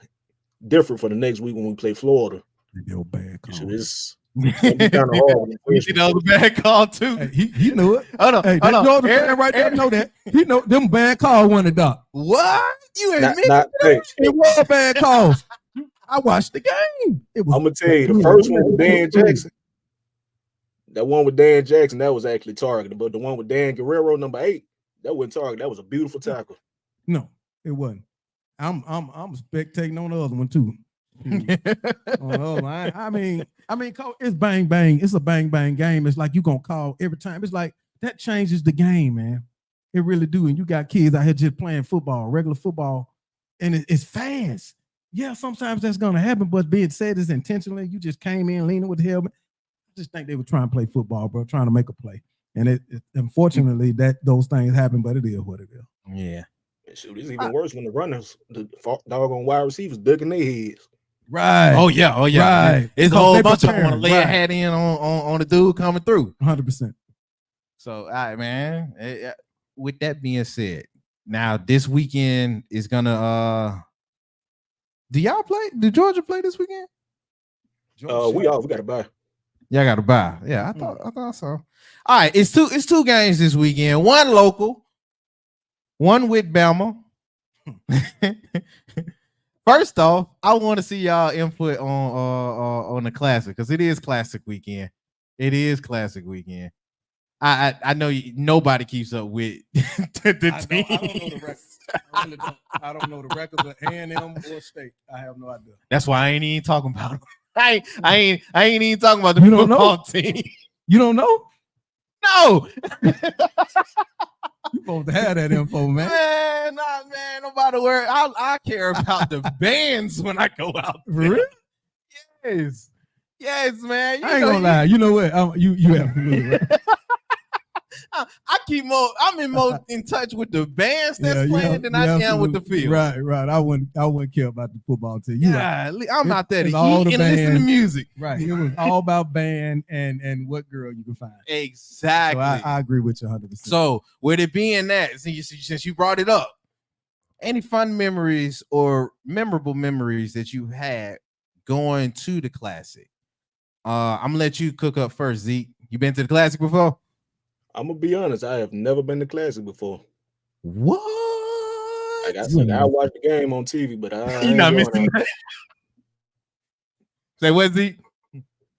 different for the next week when we play Florida. Yo, bad call. So it's gonna be kind of hard. That was a bad call too. Hey, he knew it. Hold on, Hey, that Georgia fan right there know that. He know them bad calls won the dock. What? You admit Hey, It was bad calls. I watched the game. It was. I'm gonna tell you, the first one with Dan Jackson, that one with Dan Jackson, that was actually targeted. But the one with Dan Guerrero, number 8, that wasn't targeted. That was a beautiful tackle. No, it wasn't. I'm spectating on the other one too. I mean, it's bang bang. It's a bang bang game. It's like you gonna call every time. It's like that changes the game, man. It really do. And you got kids out here just playing football, regular football, and it's fast. Yeah, sometimes that's gonna happen, but being said is intentionally. You just came in leaning with the helmet. I just think they were trying to play football, bro, trying to make a play. And it unfortunately that those things happen, but it is what it is. Yeah. Shoot, it's even worse when the runners, the doggone wide receivers, ducking their heads. Right. Oh yeah. Right. It's a Because whole they bunch of them preparing, want to lay a right. hat in on the dude coming through. 100%. So, all right, man. With that being said, now this weekend is gonna do y'all play? Do Georgia play this weekend? We got to buy. Y'all got to buy. Yeah, I thought so. All right, it's two games this weekend. One local, one with Bama. First off, I want to see y'all input on the classic, because it is classic weekend. It is classic weekend. I know nobody keeps up with the team. I don't know the records. I really don't. I don't know the records of A&M or State. I have no idea. That's why I ain't even talking about them. I ain't even talking about the You don't football know? team. You don't know? No, You supposed to have that info, man. man, nobody worry. I care about the bands when I go out. For real? Yes, man. I ain't gonna lie. You know what? You absolutely right. I'm in touch with the bands that's playing than I am with the field. Right. I wouldn't care about the football team. You right. I'm out there to it's all eat the and listen to bands. music. Right. It was all about band and what girl you can find. Exactly. So I agree with you 100%. So with it being that, since you brought it up, any fun memories or memorable memories that you had going to the Classic? I'm gonna let you cook up first, Zeke. You been to the Classic before? I'm gonna be honest, I have never been to Classic before. What? I watched the game on TV, but You're not missing that. Say what, Zeke?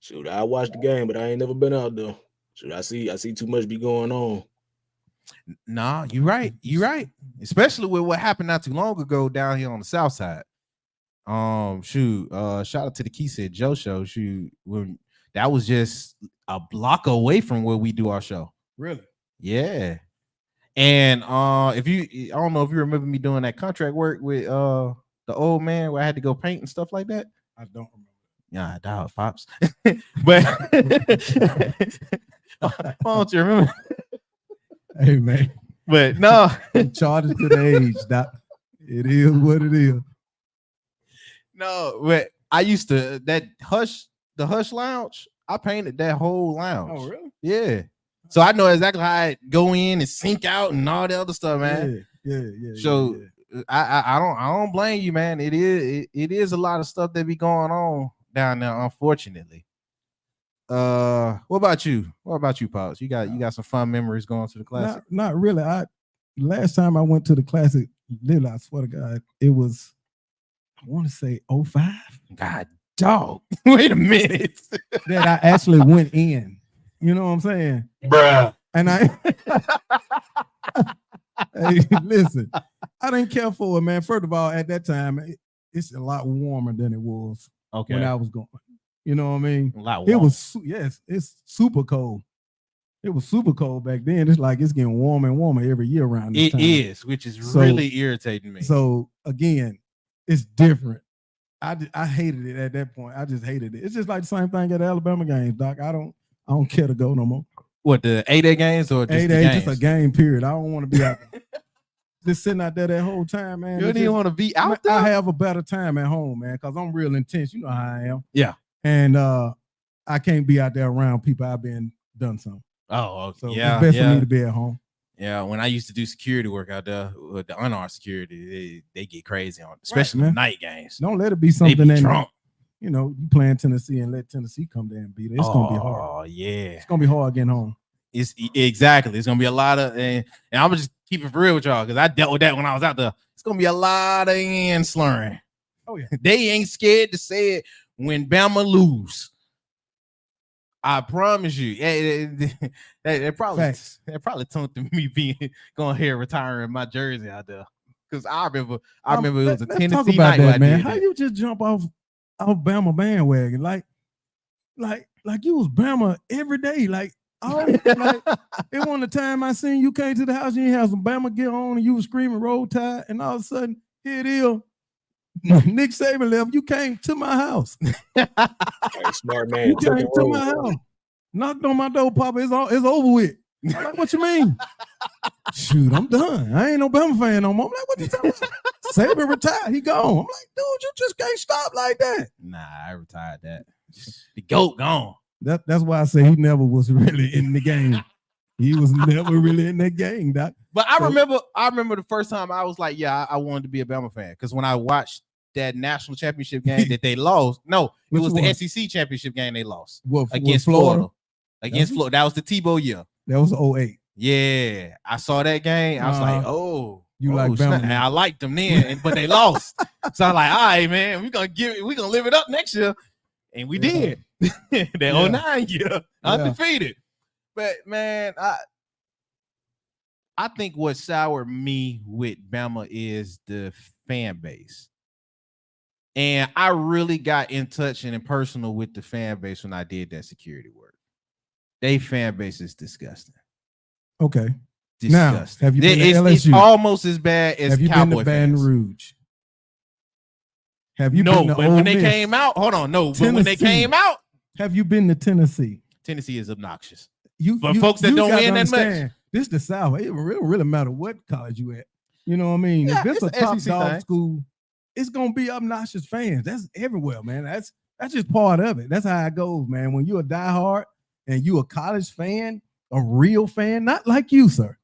Shoot, I watched the game, but I ain't never been out there. Shoot, I see too much be going on. Nah, you're right. You're right. Especially with what happened not too long ago down here on the South Side. Shout out to the Key Said Joe show. When that was just a block away from where we do our show. Really? Yeah. And I don't know if you remember me doing that contract work with the old man where I had to go paint and stuff like that. I don't remember. Yeah, dog, pops. But why don't you remember? Hey man. But no, charges to the age, Doc. It is what it is. No, but I used to the Hush Lounge. I painted that whole lounge. Oh, really? Yeah. So I know exactly how I go in and sink out and all the other stuff, man. Yeah. So I don't blame you, man. It is a lot of stuff that be going on down there, unfortunately. What about you? What about you, Pops? You got some fun memories going to the Classic? Not really. Last time I went to the Classic, literally, I swear to God, it was, I want to say 05. God Dog, wait a minute. that I actually went in. You know what I'm saying? Bruh. And I hey, listen, I didn't care for it, man. First of all, at that time, it's a lot warmer than it was Okay. when I was going. You know what I mean? A lot It warmer. was yes, it's super cold. It was super cold back then. It's like it's getting warmer and warmer every year around this It time. is, which is So- really irritating me. So again, it's different. I hated it at that point. I just hated it. It's just like the same thing at the Alabama games, Doc. I don't care to go no more. What, the 8-day games or just 8 the days, games? just a game period. I don't want to be out there. Just sitting out there that whole time, man. You It's didn't just- want to be out there? I have a better time at home, man, because I'm real intense. You know how I am. Yeah. And I can't be out there around people I've been done something. Oh, So yeah, it's best for yeah. me to be at home. Yeah, when I used to do security work out there with the unarmed security, they get crazy on, especially man. the night games. Don't let it be They something be that drunk. you know, you playing Tennessee and let Tennessee come there and beat it. It's gonna be hard. Oh yeah, It's gonna be hard getting home. it's exactly. It's gonna be a lot of, and I'm gonna just keep it real with y'all because I dealt with that when I was out there. It's gonna be a lot of end slurring. Oh yeah. They ain't scared to say it when Bama lose. I promise you. They probably Facts. told to me being going here retiring my jersey out there. Because I remember it was a Let's talk Tennessee about night when I that, man. did How that. you just jump off Bama bandwagon like you was Bama every day? Like it wasn't the time I seen you came to the house, you had some Bama gear on, and you was screaming Roll Tide, and all of a sudden here it is. Nick Saban left. You came to my house. Hey, smart man. You Took came it to road. my house. Knocked on my door, Papa. It's over with. I'm like, what you mean? Shoot, I'm done. I ain't no Bama fan no more. I'm like, what you talking about? Saban retired. He gone. I'm like, dude, you just can't stop like that. Nah, I retired that. The GOAT gone. That's why I say he never was really in the game. He was never really in that game, Doc. But I So- remember the first time I was like, yeah, I wanted to be a Bama fan. Because when I watched that national championship game that they lost, no, it Which was one? the SEC championship game they lost What, against Florida? Florida. Against Florida. That was the Tebow year. That was 08. Yeah, I saw that game. I was like, oh, You like Bama snap. now. And I liked them then, but they lost. So I'm like, all right, man, we're gonna live it up next year. And we Yeah. did. That Yeah. 09 year, Yeah. undefeated. But man, I think what soured me with Bama is the fan base. And I really got in touch and in personal with the fan base when I did that security work. They fan base is disgusting. Okay. Now, Disgusting. have you been to It's LSU? almost as bad as Have you Cowboy been to Baton fans. Rouge? Have you No, been to but Ole when they Miss? came out, hold on, no, but when they Tennessee. came out, Have you been to Tennessee? Tennessee is obnoxious. You For folks that don't gotta win that much. understand, This the South. It don't really matter what college you at. You know what I mean? Yeah, if it's a it's a top SEC dog thing. school, it's gonna be obnoxious fans. That's everywhere, man. That's just part of it. That's how it goes, man. When you're a diehard and you a college fan, a real fan, not like you, sir.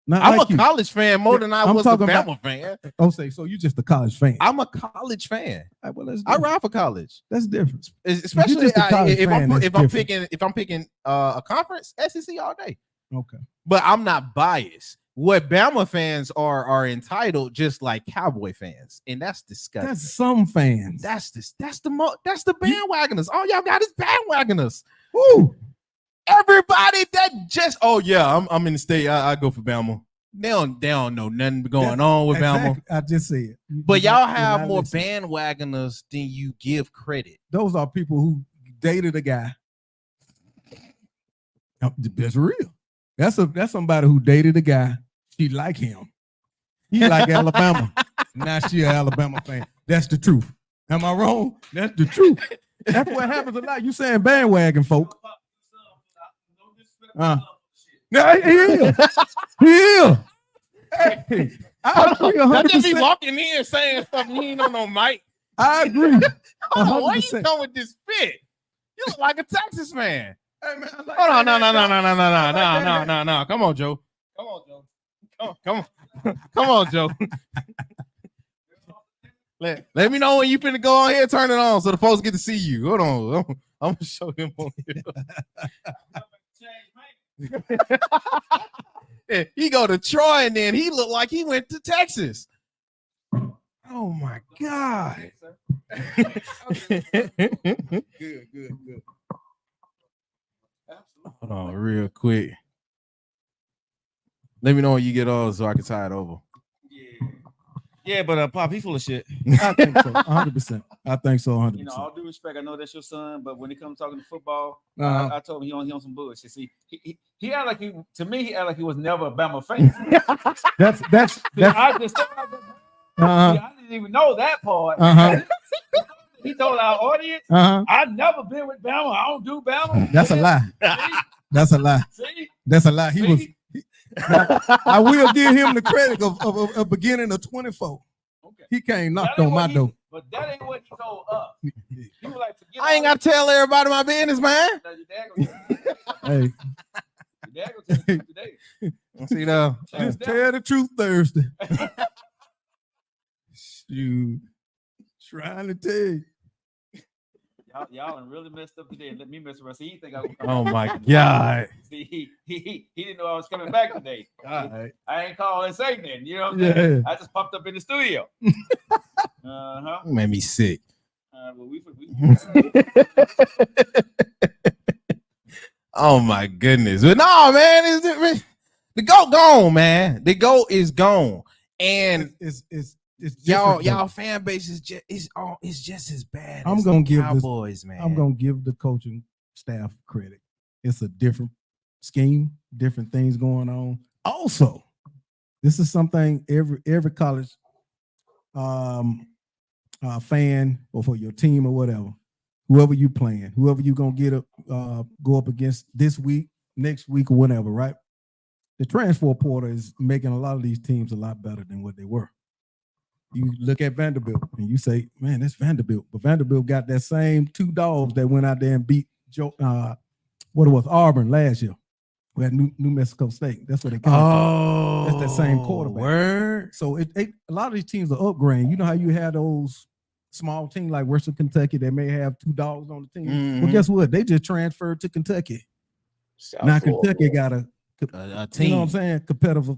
Not I'm like a you. college fan more than I I'm was a talking Bama about- fan. Oh, say so you just a college fan. I'm a college fan. All right, well, that's I different. ride for college. That's different. Especially just a college if fan, that's I'm different. picking a conference, SEC all day. Okay. But I'm not biased. What Bama fans are entitled, just like Cowboy fans, and that's disgusting. That's some fans. That's the bandwagoners. All y'all got is bandwagoners. Woo. Everybody that just I'm in the state. I go for Bama. They don't know nothing going on with Bama. Exactly. I just said it. But You're y'all not have more listening. bandwagoners than you give credit. Those are people who dated a guy. That's real. That's somebody who dated a guy. She like him. He like Alabama. Now she an Alabama fan. That's the truth. Am I wrong? That's the truth. That's what happens a lot. You saying bandwagon folk. Yeah, he is. He is. Hey, I agree Not just be 100%. walking in saying something you ain't on no mic. I agree. Hold on, why you 100%. come with this fit? You look like a Texas man. Hey, man, I like Hold on, that. no. Come on, Joe. Come on, Joe. Let me know when you finna go on here, turn it on so the folks get to see you. Hold on. I'm gonna show him on here. Yeah, he go to Troy and then he looked like he went to Texas. Oh my God. Good, good. Hold on, real quick. Let me know when you get on so I can tie it over. Yeah, but Pop, he full of shit. I think so, 100%. I think so, 100%. You know, all due respect, I know that's your son, but when it comes to talking to football, Uh-huh. I told him he on some bullshit. See, he act like he act like he was never a Bama fan. That's I just I didn't even know that part. He told our audience, I've never been with Bama. I don't do Bama. That's a lie. That's a lie. See? That's a lie. He was. I will give him the credit of beginning of 24. Okay. He came knocked That ain't on my what door. But that ain't what he told us. He was like, forget I ain't got to tell everybody my business, man. Hey, Your dad gonna tell you today. See though. just tell the truth Thursday. Shoot, trying to tell you. Y'all done really messed up today and let me mess around. See, he think I was Oh my God. See, he didn't know I was coming back today. All I ain't call and say nothing. You know what I'm right. saying? Yeah. I just popped up in the studio. Uh-huh. You made me sick. But we Oh my goodness. But no, man, the GOAT gone, man. The GOAT is gone. And It's y'all different, though. fan base is it's just as bad I'm as gonna the give this- Cowboys, man. I'm gonna give the coaching staff credit. It's a different scheme, different things going on. Also, this is something every college fan or for your team or whatever, whoever you playing, whoever you gonna get up, go up against this week, next week, or whatever, right? The transfer portal is making a lot of these teams a lot better than what they were. You look at Vanderbilt and you say, man, that's Vanderbilt. But Vanderbilt got that same two dogs that went out there and beat Auburn last year. We had New Mexico State. That's where they come from. Oh, That's that same quarterback. Word. So a lot of these teams are upgrading. You know how you had those small teams like Western Kentucky that may have two dogs on the team. Well, Mhm. guess what? They just transferred to Kentucky. Now Kentucky got a team. you know what I'm saying, competitive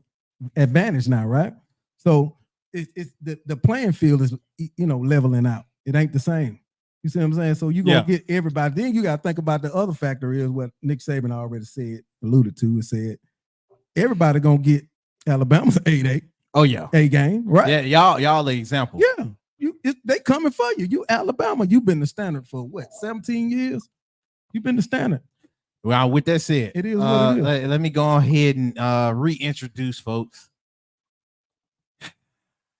advantage now, right? So it's the playing field is leveling out. It ain't the same. You see what I'm saying? So you gonna get everybody. Then you gotta think about the other factor is what Nick Saban already alluded to and said. Everybody gonna get Alabama's 8-8. Oh yeah. A game, right? Yeah, y'all the example. Yeah. They coming for you. You Alabama, you've been the standard for what, 17 years? You've been the standard. Well, with that said, It is what it is. let me go ahead and reintroduce folks.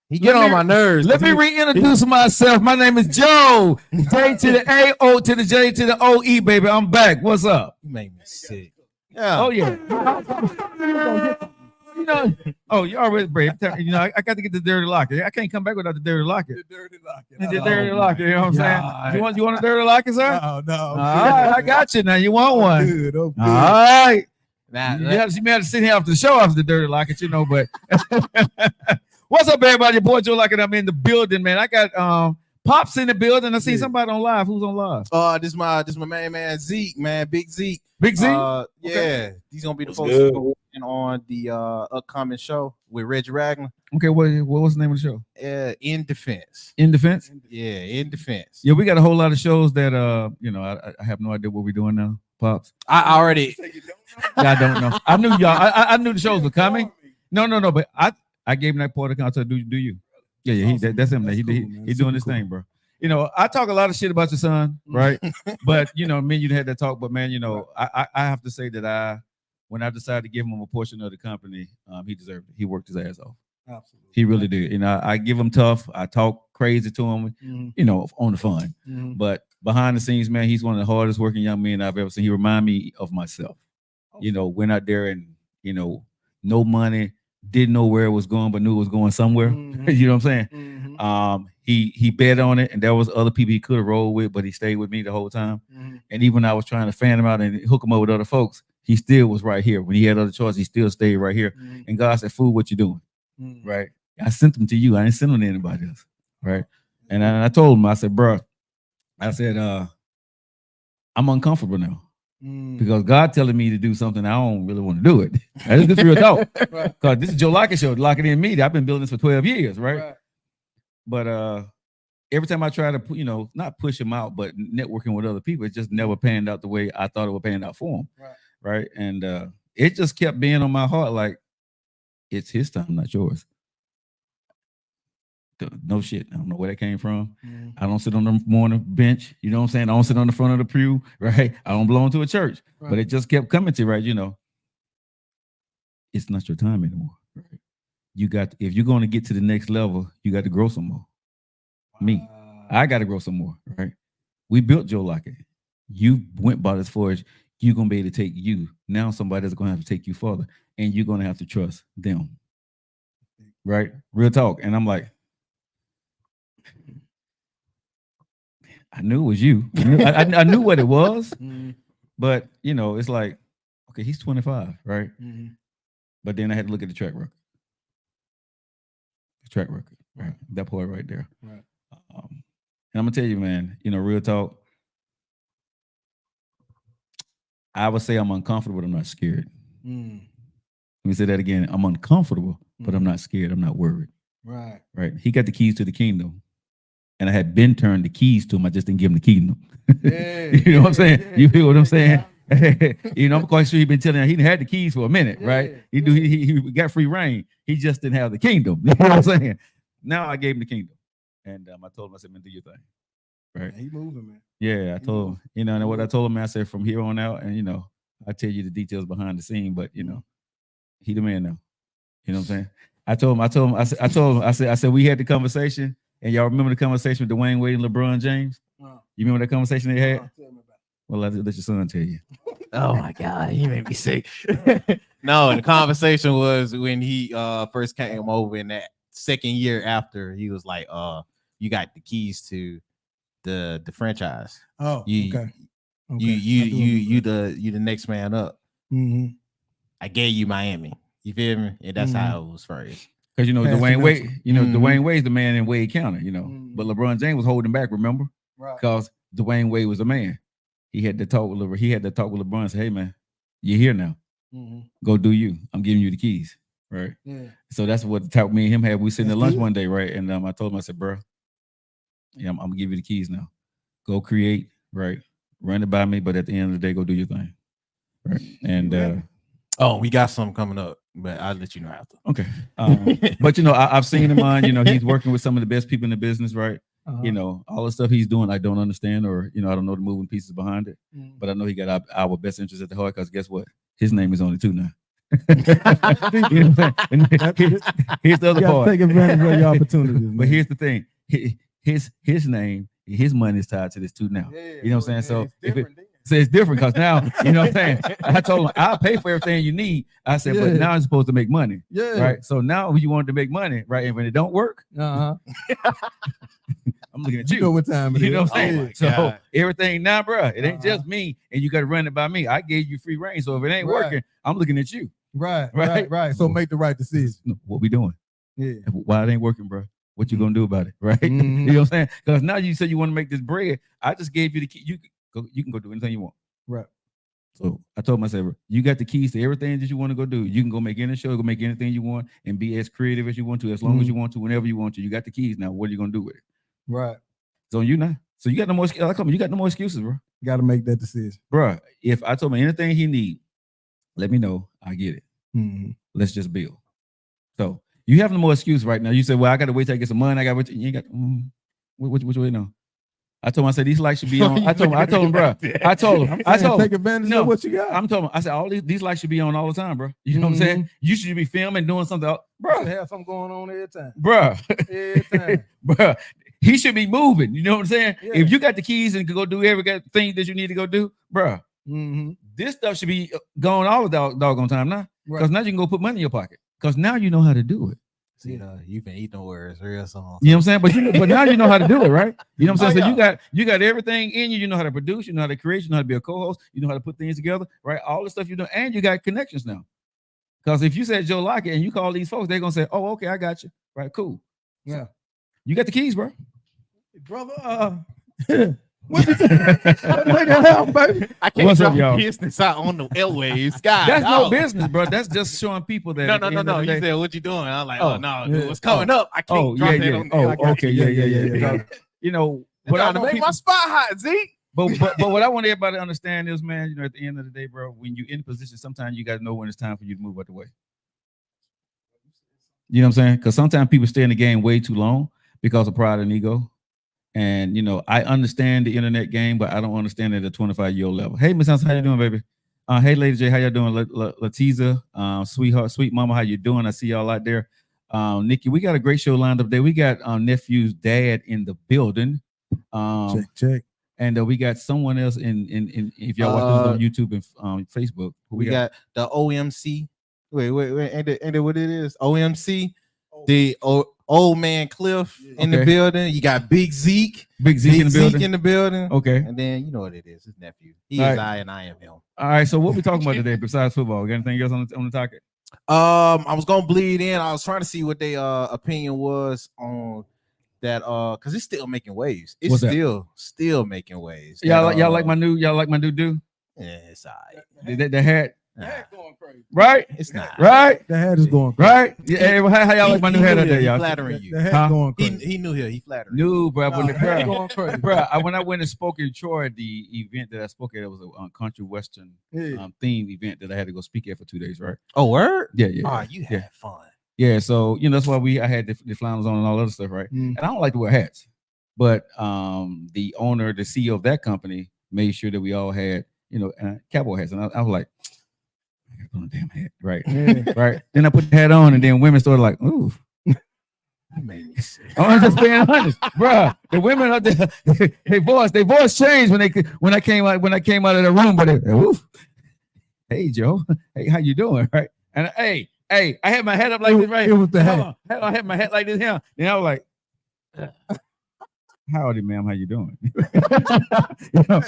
He get on my nerves. Let me reintroduce myself. My name is Joe. J to the A, O to the J to the O E, baby. I'm back. What's up? You make me sick. Yeah. Oh yeah. Oh, you already brave. I got to get the dirty locker. I can't come back without the dirty locker. The dirty locker. The dirty locker. You know what I'm saying? You want a dirty locker, sir? No. All right, I got you. Now you want one? Good. All right. Now, You may have to sit here after the show after the dirty locker, but what's up, everybody? Your boy Joe Lockett. I'm in the building, man. I got Pops in the building. I see somebody on live. Who's on live? this my man Zeke, man, Big Zeke. Big Z. Yeah, he's gonna be the What's folks good? on the upcoming show with Reggie Ragland. Okay, what was the name of the show? In defense. In Defense. Yeah, in defense. Yeah, we got a whole lot of shows that I have no idea what we're doing now, Pops. I already. I don't know. I knew y'all. I knew the shows were coming. No. But I gave him that part of the concert. Do you? Yeah. That's him. That's He's cool, man. doing Super his cool. thing, bro. I talk a lot of shit about your son, right? But me and you had that talk. But man, I have to say that when I decided to give him a portion of the company, he deserved it. He worked his ass off. Absolutely. He really did. I give him tough. I talk crazy to him, on the fun. But behind the scenes, man, he's one of the hardest working young men I've ever seen. He remind me of myself. Went out there and, no money, didn't know where it was going, but knew it was going somewhere. You know what I'm saying? He bet on it, and there was other people he could have rolled with, but he stayed with me the whole time. And even when I was trying to fan him out and hook him up with other folks, he still was right here. When he had other choices, he still stayed right here. And God said, "Fool, what you doing?" Right? I sent them to you. I didn't send them to anybody else. Right? And I told him, I said, "Bro," I said, "I'm uncomfortable now." Because God telling me to do something, I don't really want to do it. That's just real talk. Because this is Joe Lockett show, Lock It In Media. I've been building this for 12 years, right? But every time I try to, not push him out, but networking with other people, it just never panned out the way I thought it would pan out for him. Right. And it just kept being on my heart, like, it's his time, not yours. No shit. I don't know where that came from. I don't sit on the morning bench. You know what I'm saying? I don't sit on the front of the pew, right? I don't belong to a church. Right. But it just kept coming to, right? It's not your time anymore. Right? If you're going to get to the next level, you got to grow some more. Me, I got to grow some more, right? We built Joe Lockett. You went by this forge. You're going to be able to take you. Now somebody's going to have to take you further, and you're going to have to trust them. Right? Real talk. And I'm like, I knew it was you. I knew what it was, but it's like, okay, he's 25, right? But then I had to look at the track record. Right? That part right there. Right. And I'm gonna tell you, man. Real talk. I would say I'm uncomfortable, but I'm not scared. Let me say that again. I'm uncomfortable, but I'm not scared. I'm not worried. Right. Right. He got the keys to the kingdom. And I had been turned the keys to him. I just didn't give him the kingdom. You know what I'm saying? You feel what I'm saying? I'm quite sure he's been telling him he had the keys for a minute, right? He got free reign. He just didn't have the kingdom. You know what I'm saying? Now I gave him the kingdom. And I told him, I said, man, do your thing. Right. He moving, man. Yeah, I told him, and what I told him, man, I said, from here on out, and I tell you the details behind the scene, but he the man now. You know what I'm saying? I told him, I said, we had the conversation. And y'all remember the conversation with Dwayne Wade and LeBron James? You remember that conversation they had? Well, let your son tell you. Oh my God, he made me sick. No, the conversation was when he first came over in that second year after, he was like, you got the keys to the franchise. Oh, okay. You the next man up. I gave you Miami. You feel me? And that's how it was first. Because Dwayne Wade, Dwayne Wade's the man in Wade County, but LeBron James was holding back, remember? Right. Because Dwayne Wade was the man. He had to talk with LeBron and say, hey man, you're here now. Go do you. I'm giving you the keys. Right. Yeah. So that's what the talk me and him had. We sitting at lunch one day, right? And I told him, I said, bro, yeah, I'm gonna give you the keys now. Go create, right? Run it by me, but at the end of the day, go do your thing. Right. And we got something coming up, but I'll let you know after. Okay. But I've seen him on, he's working with some of the best people in the business, right? All the stuff he's doing, I don't understand, or I don't know the moving pieces behind it. But I know he got our best interest at the heart, because guess what? His name is on it too now. Here's the other part. Take advantage of your opportunities. But here's the thing. His name, his money is tied to this too now. You know what I'm saying? So it's different because now, you know what I'm saying? I told him, I'll pay for everything you need. I said, but now I'm supposed to make money. Yeah. Right. So now you want to make money, right? And when it don't work, I'm looking at you. You know what time it is. You know what I'm saying? So everything now, bro, it ain't just me, and you got to run it by me. I gave you free reign. So if it ain't working, I'm looking at you. Right. So make the right decision. What we doing? Yeah. Why it ain't working, bro? What you gonna do about it? Right. You know what I'm saying? Because now you said you want to make this bread. I just gave you the key. You can go do anything you want. Right. So I told myself, you got the keys to everything that you want to go do. You can go make any show, go make anything you want, and be as creative as you want to, as long as you want to, whenever you want to. You got the keys now. What are you gonna do with it? Right. So you now. So you got no more. You got no more excuses, bro. You got to make that decision, bro. If I told him anything he need, let me know. I get it. Let's just build. So you have no more excuse right now. You say, well, I got to wait till I get some money. I got to wait. You ain't got. Which way now? I told him, I said, these lights should be on. I told him, bro. I told him, take advantage of what you got. I'm telling him, I said, all these lights should be on all the time, bro. You know what I'm saying? You should be filming, doing something else. Bro. You have something going on every time. Bro. Every time. Bro. He should be moving. You know what I'm saying? Yeah. If you got the keys and can go do everything that you need to go do, bro, this stuff should be going all the doggone time now. Because now you can go put money in your pocket. Because now you know how to do it. See, you can eat the words real song. You know what I'm saying? But now you know how to do it, right? You know what I'm saying? So you got everything in you. You know how to produce. You know how to create. You know how to be a co-host. You know how to put things together, right? All the stuff you do, and you got connections now. Because if you said Joe Lockett and you call these folks, they're gonna say, "Oh, okay, I got you." Right? Cool. Yeah. You got the keys, bro. Brother, what you say? Make it happen, baby. I can't drop business out on the airwaves. God, that's no business, bro. That's just showing people that. No. You said, what you doing? I'm like, what's coming up? I can't drop it on okay, yeah. you know, I'm what I trying to want make my people, spot hot, Zeke. but what I want everybody to understand is, man, you know, at the end of the day, bro, when you're in position, sometimes you got to know when it's time for you to move out the way. You know what I'm saying? Because sometimes people stay in the game way too long because of pride and ego. And you know, I understand the internet game, but I don't understand it at a 25-year-old level. Hey, Miss Hanson, how you doing, baby? Hey, Lady J, how y'all doing? Latiza, sweetheart, sweet mama, how you doing? I see y'all out there. Nikki, we got a great show lined up there. We got nephew's dad in the building. Check. And we got someone else in if y'all watch this on YouTube and Facebook. We got the OMC. Wait, and what it is? OMC, the old man Cliff in the building. You got Big Zeke in the building. Okay. And then you know what it is, his nephew. He All is right. I and I am him. All right, so what we talking about today besides football? Got anything else on the topic? I was gonna bleed in. I was trying to see what their opinion was on that because it's still making waves. It's What's that? still making waves. Y'all That, like my new do? Yeah, it's all right. The hat, Nah, Going crazy. right? it's not Right? The hat is going crazy. Right? Yeah, hey, how y'all like my new hat out there, He y'all? flattering The you. hat Huh? going He, crazy. he knew here. He flattering you. No, bro. When The hat going crazy. when I went and spoke in Troy, the event that I spoke at, it was a country western Yeah. theme event that I had to go speak at for 2 days, right? Oh, word? Yeah, yeah. Oh, you yeah. had fun. Yeah, so you know that's why I had the flannels on and all other stuff, right? Mm. And I don't like to wear hats, but the owner, the CEO of that company, made sure that we all had, you know, cowboy hats, and I was like, I gotta put on a damn hat, right? Yeah. Right. Then I put the hat on, and then women started like, ooh. I'm just being honest, bro. The women up there, their voice changed when I came out of the room, but ooh. Hey Joe, hey, how you doing? Right? And hey, I had my head up like this, right? It was the hat. I had my head like this here. Then I was like, howdy, ma'am, how you doing? You know,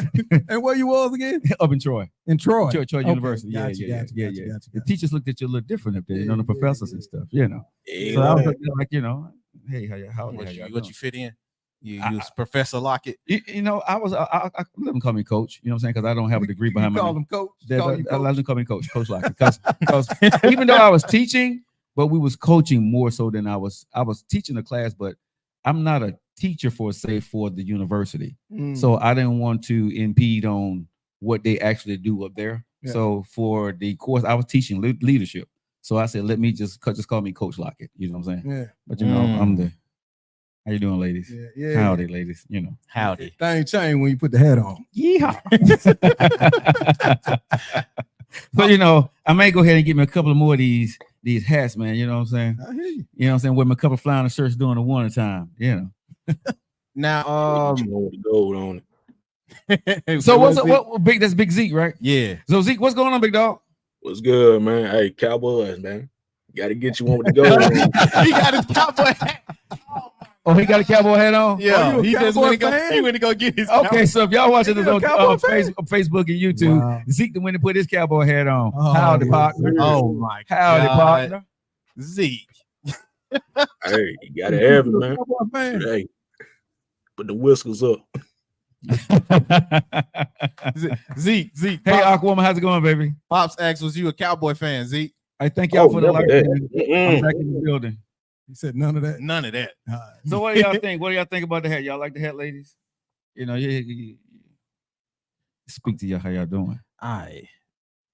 And where you was again? up in Troy. In Troy. Troy Okay, University. gotcha, Yeah. gotcha. The teachers looked at you a little different up there, you know, the professors and stuff, you know. Yeah, So I was up there like, you know, hey, how What y'all you doing? fit in? You was Professor Lockett. You know, I let them call me coach, you know what I'm saying? Because I don't have a degree behind my Call name. him coach. I let them call me coach Lockett. Because even though I was teaching, but we was coaching more so than I was teaching the class, but I'm not a teacher for the university. Mm. So I didn't want to impede on what they actually do up there. Yeah. So for the course, I was teaching leadership. So I said, let me just call me Coach Lockett. You know what I'm saying? Yeah. But you know, I'm the. How you doing, ladies? Yeah. Howdy, ladies. You know. Howdy. Thing changed when you put the hat on. Yeehaw. So you know, I may go ahead and get me a couple of more of these hats, man. You know what I'm saying? I hear you. You know what I'm saying? Wear me a couple of flannel shirts during the winter time. You know. Now, you know, with the gold on it. So what big? That's Big Zeke, right? Yeah. So Zeke, what's going on, big dog? What's good, man? Hey, Cowboys, man. Got to get you one with the gold on. He got his cowboy hat. Oh, he got a cowboy hat on. Yeah, you a he just Cowboy went to fan? he went to go get his. Okay, so if y'all watching this You a on Cowboy fan? Facebook and YouTube, Wow. Zeke the one to put his cowboy hat on. Oh, Howdy, yeah. partner. Oh my Howdy, God. partner. Zeke. Hey, you got to have it, man. Cowboy fan. Hey, put the whiskers up. Zeke. Hey, Aquawoman, how's it going, baby? Pops asked, was you a Cowboy fan, Zeke? I thank y'all for the never like. that. I'm back in the building. He said none of that. None of that. All right. So what do y'all think? What do y'all think about the hat? Y'all like the hat, ladies? You know, speak to y'all. How y'all doing? All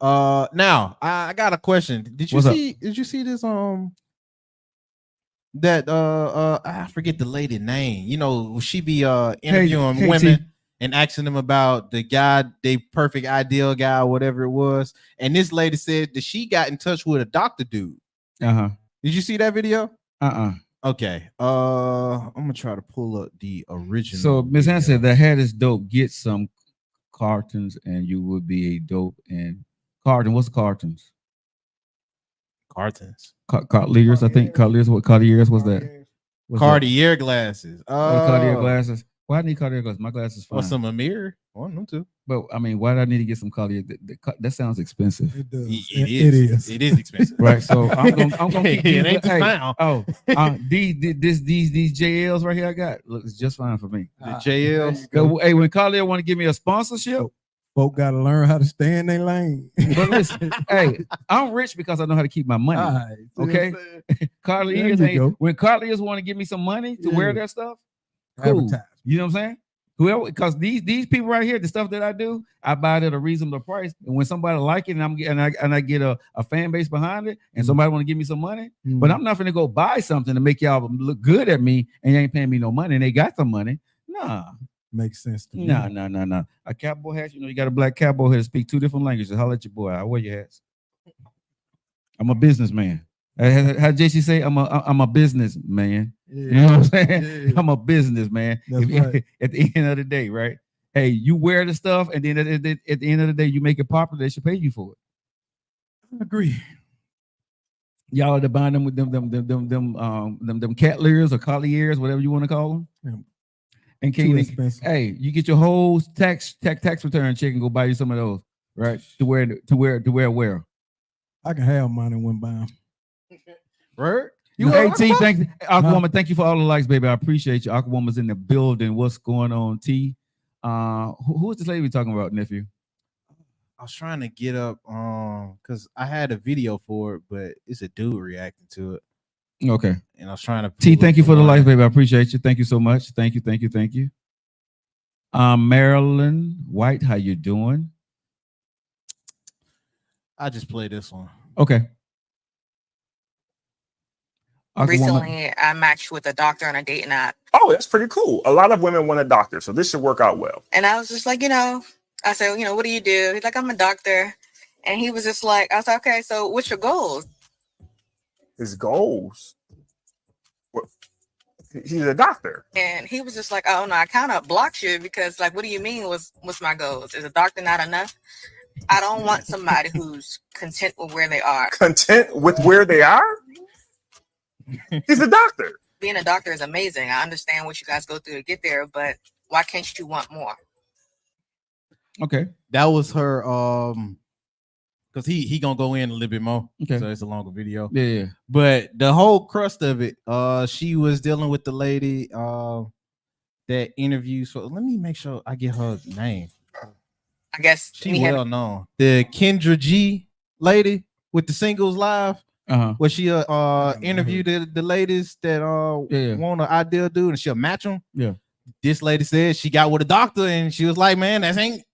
right. Now I got a question. Did you What's up? Did you see this? That I forget the lady name. You know, she be interviewing KT. women and asking them about the guy, they perfect ideal guy, whatever it was. And this lady said that she got in touch with a doctor dude. Uh-huh. Did you see that video? Uh-uh. Okay. I'm gonna try to pull up the original. So Ms. Han video. said the hat is dope. Get some cartons and you would be a dope and carton. What's cartons? Cartons. Cartiers, I think. Cartiers. What Cartiers was that? What's that? Cartier glasses. Cartier glasses. Why I need Cartier glasses? My glasses fine. Or some Amir. One of them too. But I mean, why do I need to get some Cartier? That sounds expensive. It does. It It is. is. It is expensive. Right. So I'm gonna keep these. It ain't the Hey, sound. oh, these JLs right here I got looks just fine for me. The JLs. So, hey, when Cartier want to give me a sponsorship, Folk got to learn how to stay in their lane. but listen, hey, I'm rich because I know how to keep my money. All right. See what I'm Okay. saying? Cartiers, There you go. when Cartiers want to give me some money to wear Yeah. their stuff, Cool. Advertise. You know what I'm saying? Whoever, because these people right here, the stuff that I do, I buy it at a reasonable price. And when somebody like it, and I get a fan base behind it, and somebody want to give me some money, but I'm not gonna go buy something to make y'all look good at me, and you ain't paying me no money, and they got some money. Nah, Makes sense to me. no. A cowboy hat, you got a black cowboy hat to speak 2 different languages. Holler at your boy. I wear your hats. I'm a businessman. How JC say? I'm a businessman. Yeah. You know what I'm saying? Yeah. I'm a businessman. That's right. At the end of the day, right? Hey, you wear the stuff, and then at the end of the day, you make it popular. They should pay you for it. I agree. Y'all are buying them with them cat ears or collie ears, whatever you want to call them. Yeah. And Too King, expensive. hey, you get your whole tax return check and go buy you some of those, right? To wear. I can have mine and wouldn't buy them. Right? Hey T, thank you, Aquawoman. Thank you for all the likes, baby. I appreciate you. Aquawoman's in the building. What's going on, T? Who is this lady we talking about, nephew? I was trying to get up because I had a video for it, but it's a dude reacting to it. Okay. And I was trying to T, pull thank up you for the one. likes, baby. I appreciate you. Thank you so much. Thank you. Marilyn White, how you doing? I just play this one. Okay. Aquawoman. Recently, I matched with a doctor on a dating app, Oh, that's pretty cool. A lot of women want a doctor, so this should work out well. and I was just like, I said, what do you do? He's like, I'm a doctor, and he was just like, I was like, okay, so what's your goals? His goals. What? He's a doctor. And he was just like, oh no, I kind of blocked you because, like, what do you mean? What's my goals? Is a doctor not enough? I don't want somebody who's content with where they are. Content with where they are? He's a doctor. Being a doctor is amazing. I understand what you guys go through to get there, but why can't you want more? Okay. That was her because he gonna go in a little bit more. Okay. So it's a longer video. Yeah. But the whole crust of it, she was dealing with the lady that interviews. So let me make sure I get her name. I guess She well known. The Kendra G lady with the Singles Live, where she interviewed the ladies that want an ideal dude and she'll match them. Yeah. This lady said she got with a doctor and she was like, man, that ain't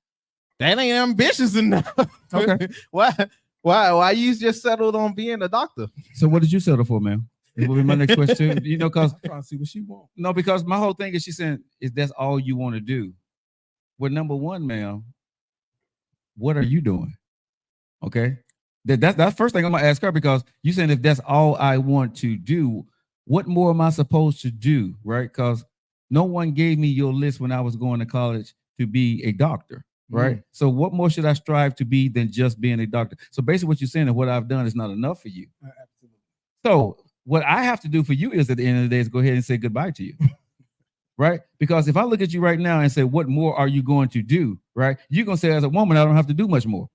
ambitious enough. Okay. Why you just settled on being a doctor? So what did you settle for, man? It will be my next question too. Because I'm trying to see what she wants. no, because my whole thing is she's saying is that's all you want to do. Well, number one, ma'am, what are you doing? Okay. That's first thing I'm gonna ask her, because you saying if that's all I want to do, what more am I supposed to do? Right? Because no one gave me your list when I was going to college to be a doctor. Right. So what more should I strive to be than just being a doctor? So basically what you're saying is what I've done is not enough for you. Absolutely. So what I have to do for you is at the end of the day is go ahead and say goodbye to you. Right? Because if I look at you right now and say, what more are you going to do? Right? You're going to say, as a woman, I don't have to do much more.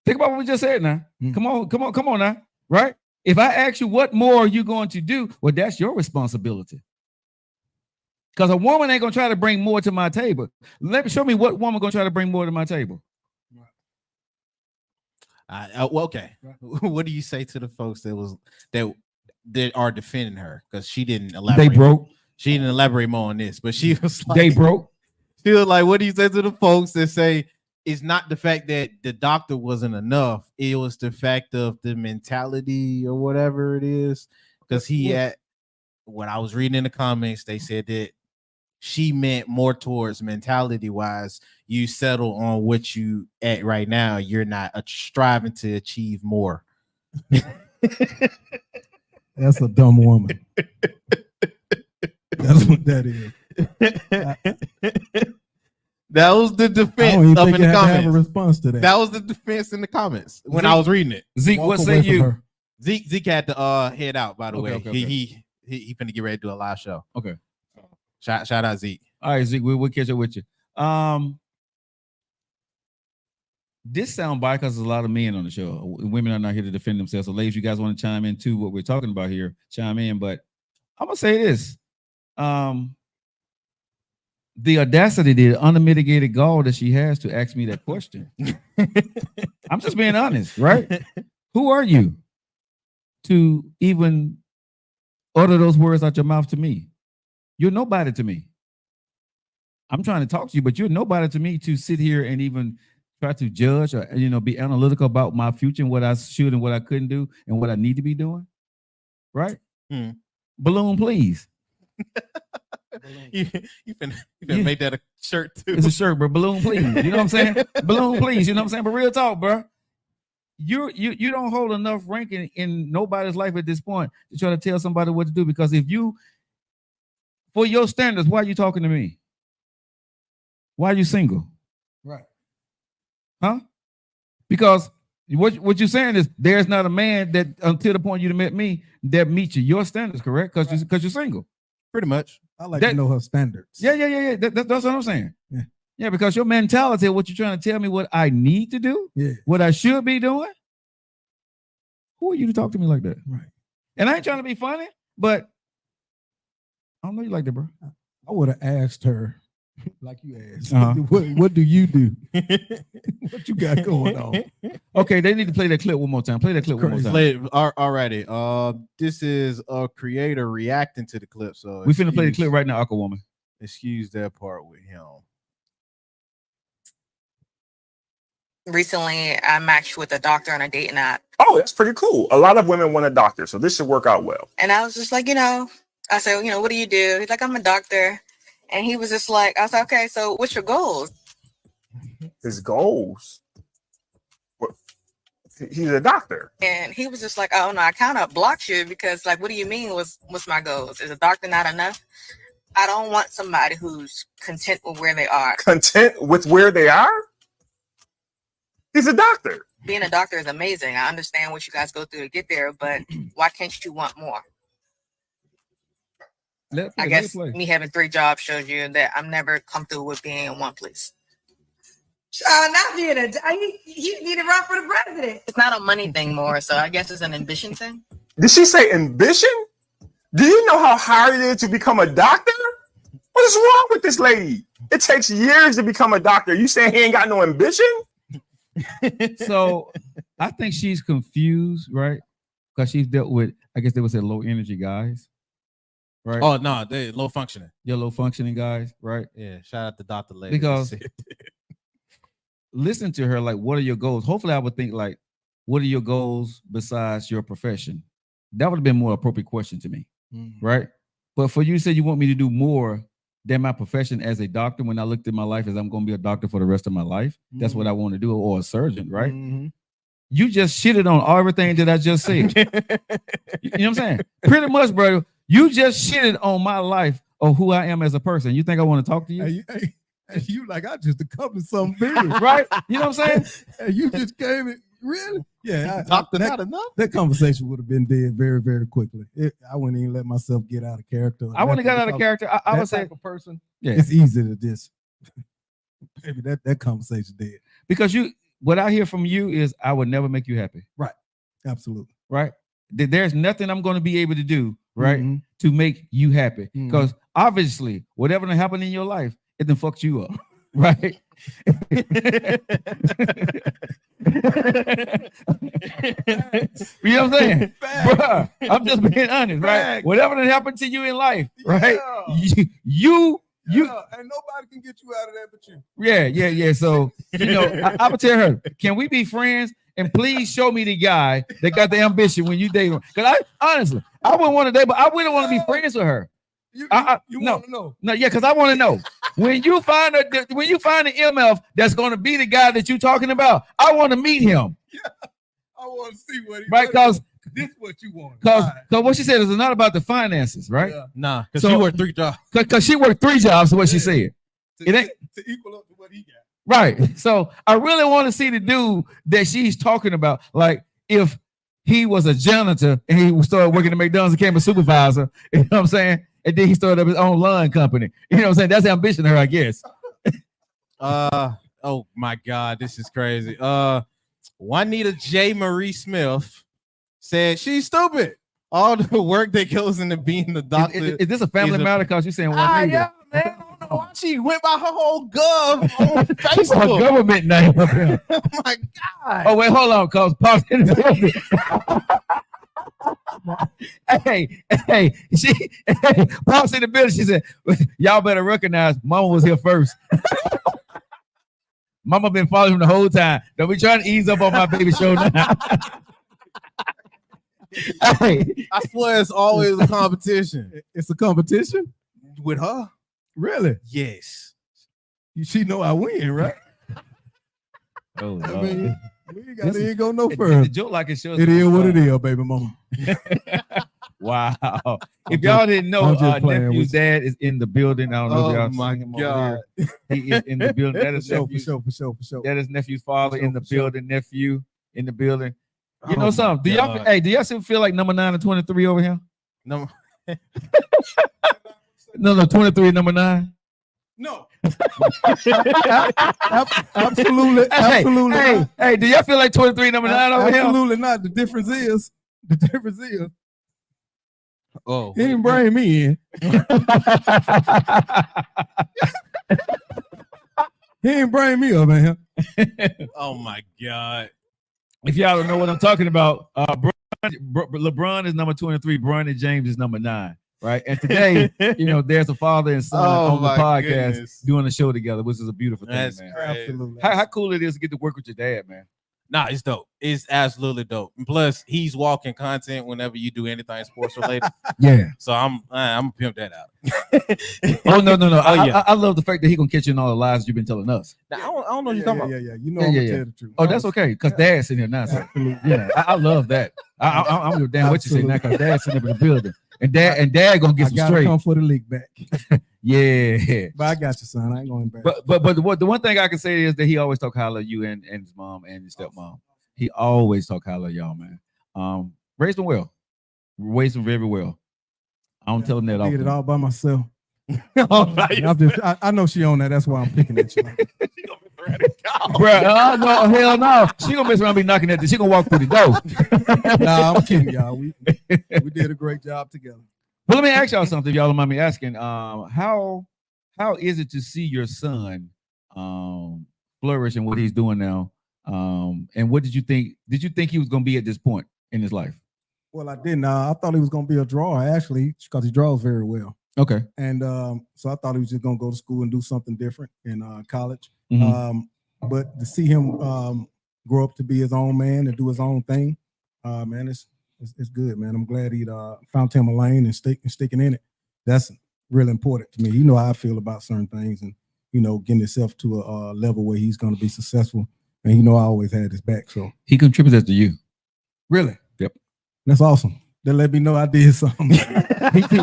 Think about what we just said now. Come on now. Right? If I ask you what more are you going to do, well, that's your responsibility. Because a woman ain't going to try to bring more to my table. Show me what woman going to try to bring more to my table. Well, okay. What do you say to the folks that are defending her? Because she didn't elaborate. They broke. She didn't elaborate more on this, but she was like, They broke. She was like, what do you say to the folks that say it's not the fact that the doctor wasn't enough, it was the fact of the mentality or whatever it is? Because when I was reading in the comments, they said that she meant more towards mentality wise. You settle on what you at right now. You're not striving to achieve more. That's a dumb woman. That's what that is. That was the defense I don't even up think in you the have to have a comments. response to that. That was the defense in the comments when I was reading it. Zeke, Walk what away say from you? her. Zeke had to head out, by the way. Okay. He finna get ready to do a live show. Okay. Shout out Zeke. All right, Zeke, we'll catch up with you. This sound biased because there's a lot of men on the show. Women are not here to defend themselves. So, ladies, you guys want to chime in too? What we're talking about here, chime in. But I'm gonna say this: the audacity, the unmitigated gall that she has to ask me that question. I'm just being honest, right? Who are you to even utter those words out your mouth to me? You're nobody to me. I'm trying to talk to you, but you're nobody to me to sit here and even try to judge or be analytical about my future and what I should and what I couldn't do and what I need to be doing. Right? Balloon, please. you can make that a shirt too. It's a shirt, bro. Balloon, please. You know what I'm saying? Balloon, please. You know what I'm saying? But real talk, bro. You don't hold enough ranking in nobody's life at this point to try to tell somebody what to do. Because if you, for your standards, why are you talking to me? Why are you single? Right. Huh? Because what you're saying is there's not a man that until the point you met me that meets your standards, correct? Because you're single. Pretty much. I like to know her standards. Yeah. That's what I'm saying. Yeah, because your mentality, what you're trying to tell me what I need to do, what I should be doing. Who are you to talk to me like that? Right. And I ain't trying to be funny, but I don't know you like that, bro. I would have asked her, like you asked, what do you do? What you got going on? Okay, they need to play that clip one more time. Play that clip one more time. Play it. Alrighty. This is a creator reacting to the clip. So we finna play the clip right now, Aquawoman. Excuse that part with him. Recently, I matched with a doctor on a dating app. Oh, that's pretty cool. A lot of women want a doctor, so this should work out well. And I was just like, I said, what do you do? He's like, I'm a doctor. And he was just like, I was like, okay, so what's your goals? His goals? What? He's a doctor. And he was just like, oh, no, I kind of blocked you because, like, what do you mean what's my goals? Is a doctor not enough? I don't want somebody who's content with where they are. Content with where they are? He's a doctor. Being a doctor is amazing. I understand what you guys go through to get there, but why can't you want more? I guess me having 3 jobs shows you that I'm never comfortable with being in one place. Not being you need to run for the president. It's not a money thing more, so I guess it's an ambition thing. Did she say ambition? Do you know how hard it is to become a doctor? What is wrong with this lady? It takes years to become a doctor. You saying he ain't got no ambition? So I think she's confused, right? Because she's dealt with, I guess they would say low energy guys. Right. Oh no, they low functioning. You're low functioning guys, right? Yeah. Shout out to Dr. Lady. Because listen to her, like, what are your goals? Hopefully, I would think like, what are your goals besides your profession? That would have been more appropriate question to me, right? But for you to say you want me to do more than my profession as a doctor, when I looked at my life as I'm going to be a doctor for the rest of my life, that's what I want to do, or a surgeon, right? You just shitted on everything that I just said. You know what I'm saying? Pretty much, bro. You just shitted on my life of who I am as a person. You think I want to talk to you? Hey, you like I just accomplished something big, right? You know what I'm saying? And you just came in, really? Yeah, that conversation would have been dead very, very quickly. I wouldn't even let myself get out of character. I wouldn't have got out of character. I would say, type of person, it's easy to just maybe that conversation dead. Because what I hear from you is I would never make you happy. Right. Absolutely. Right. There's nothing I'm going to be able to do, right, to make you happy. Because obviously, whatever done happened in your life, it done fucked you up. Right. You know what I'm saying? Bruh, I'm just being honest, right? Whatever that happened to you in life, right? You and nobody can get you out of that but you. Yeah. So, I would tell her, can we be friends? And please show me the guy that got the ambition when you date him. Because honestly, I wouldn't want to date, but I wouldn't want to be friends with her. You want to know? No, because I want to know. When you find an MF that's going to be the guy that you're talking about, I want to meet him. Yeah, I want to see what he right, because this is what you want. Because what she said is not about the finances, right? Yeah. Nah, because she worked 3 jobs. Because she worked 3 jobs, is what she said. It ain't to equal up to what he got. Right. So I really want to see the dude that she's talking about. Like if he was a janitor and he started working at McDonald's and became a supervisor, you know what I'm saying? And then he started up his own lawn company. You know what I'm saying? That's ambition her, I guess. Oh my God, this is crazy. Juanita J. Marie Smith said she's stupid. All the work that goes into being the doctor. Is this a family matter? Because you're saying Juanita. Yeah, man. I don't know why she went by her whole gov on Facebook. Her government name up here. Oh my God. Oh, wait, hold on, cause Pops in the building. She said, "Y'all better recognize Mama was here first." Mama been following him the whole time. Don't be trying to ease up on my baby show now. I swear it's always a competition. It's a competition With her? really. Yes. She know I win, right? Oh, I Lord. mean, we ain't got This to go no The further. joke like it shows. It is what it is, baby mama. Wow. If y'all didn't know, I'm just playing nephew's with you. dad is in the building. I don't know if Oh y'all my seen him over God. there. He is in the building. That For is sure, for nephew's, sure, for sure, for sure. that is nephew's father in the For sure. building. Nephew in the building. You Oh know my something? Do y'all God. hey, do y'all still feel like number 9 and 23 over here? No. No, 23 and number 9. No. Absolutely, absolutely not. Hey, do y'all feel like 23 and number 9 over here? Absolutely not. The difference is Oh. he didn't bring me in. He didn't bring me up, man. Oh my God. If y'all don't know what I'm talking about, LeBron is number 23. Bronny James is number 9. Right. And today, there's a father and son on the my podcast goodness. doing a show together, which is a beautiful thing, That's man. crazy. Absolutely. How cool it is to get to work with your dad, man. Nah, it's dope. It's absolutely dope. And plus, he's walking content whenever you do anything sports related. Yeah. So I'm gonna pimp that out. Oh no. yeah. I love the fact that he gonna catch you in all the lies you've been telling us. Now, I don't know what you're Yeah, talking about. yeah. You know I'm gonna tell the truth. Oh, that's okay, because dad's in here now. So. Yeah, I love that. I'm gonna damn what you say now, because dad's sitting up in the building, and dad gonna get I some gotta straight. come for the league back. Yeah. But I got you, son. I ain't going back. But the one thing I can say is that he always talk highly of you and his mom and his stepmom. He always talk highly of y'all, man. Raised them well, raised them very well. I don't tell him that I did it often. all by myself. I'm I know she on that. That's why I'm picking at you. Bro, no, hell no. She gonna mess around and be knocking at the. She gonna walk through the door. Nah, I'm kidding, y'all. We did a great job together. But let me ask y'all something, if y'all don't mind me asking. How is it to see your son flourish in what he's doing now? And what did you think? Did you think he was gonna be at this point in his life? Well, I didn't. I thought he was gonna be a drawer actually, because he draws very well. Okay. And so I thought he was just gonna go to school and do something different in college. Mhm. But to see him grow up to be his own man and do his own thing, man, it's good, man. I'm glad he found him a lane and sticking in it. That's really important to me. You know how I feel about certain things, and getting himself to a level where he's gonna be successful. And I always had his back. So He contributes to you. really, Yep. that's awesome. They let me know I did something. He hold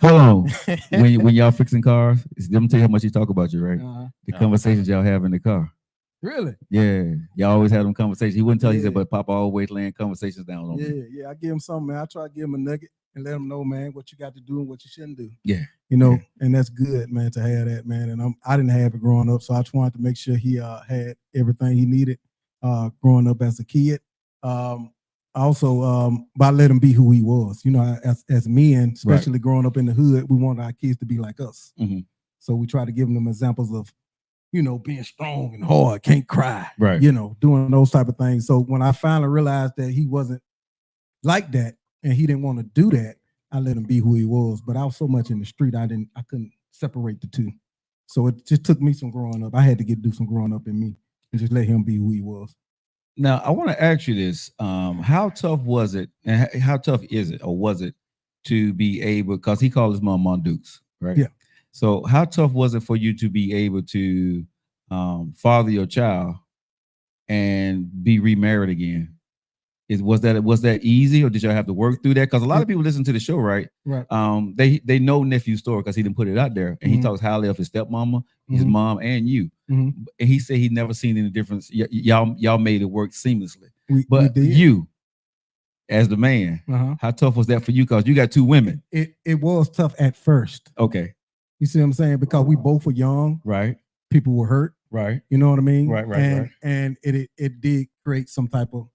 on. When y'all fixing cars, let me tell you how much he talk about you, right? The conversations y'all have in the car. Really? Yeah, y'all always have them conversations. He wouldn't tell you Yeah. that, but Papa always laying conversations down on me. Yeah. I give him something, man. I try to give him a nugget and let him know, man, what you got to do and what you shouldn't do. Yeah. And that's good, man, to have that, man. And I didn't have it growing up, so I just wanted to make sure he had everything he needed growing up as a kid. Also, by letting him be who he was. As men, especially growing up in the hood, we want our kids to be like us. Mhm. So we try to give them examples of, being strong and hard, can't cry, Right. doing those type of things. So when I finally realized that he wasn't like that and he didn't want to do that, I let him be who he was. But I was so much in the street, I couldn't separate the two. So it just took me some growing up. I had to do some growing up in me and just let him be who he was. Now, I want to ask you this. How tough was it, and how tough is it, or was it, to be able, because he called his mom Dukes, right? Yeah. So how tough was it for you to be able to father your child and be remarried again? Was that easy, or did y'all have to work through that? Because a lot of people listen to the show, right? Right. They know nephew's story because he didn't put it out there, and he Mhm. talks highly of his stepmama, his Mhm. mom, and you. Mhm. And he said he never seen any difference. Y'all made it work seamlessly. We But did. you, as the man, how tough was that for you? Because you got two women. It was tough at first. Okay. You see what I'm saying? Because we both were young. Right. People were hurt. Right. You know what I mean? Right. And it did create some type of,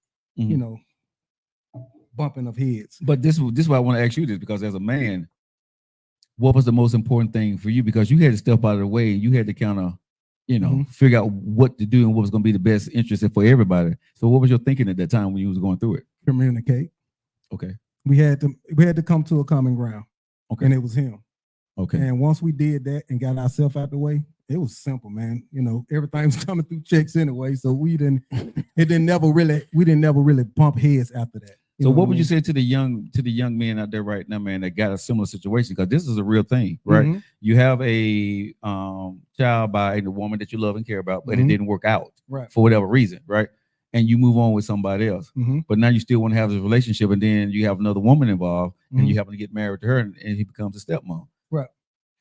bumping of heads. But this is why I want to ask you this, because as a man, what was the most important thing for you? Because you had to step out of the way and you had to kind of you know, figure out what to do and what was going to be the best interest for everybody. So what was your thinking at that time when you was going through it? Communicate. Okay. We had to come to a common ground. Okay. And it was him. Okay. And once we did that and got ourselves out the way, it was simple, man. You know, everything was coming through checks anyway. So we didn't never really bump heads after that. So what would you say to the young men out there right now, man, that got a similar situation? Because this is a real thing, right? Mhm. You have a child by a woman that you love and care about, but it Mhm. didn't work out Right. for whatever reason, right? And you move on with somebody else, Mhm. but now you still want to have this relationship, and then you have another woman involved, and you Mhm. happen to get married to her, and he becomes a stepmom. Right.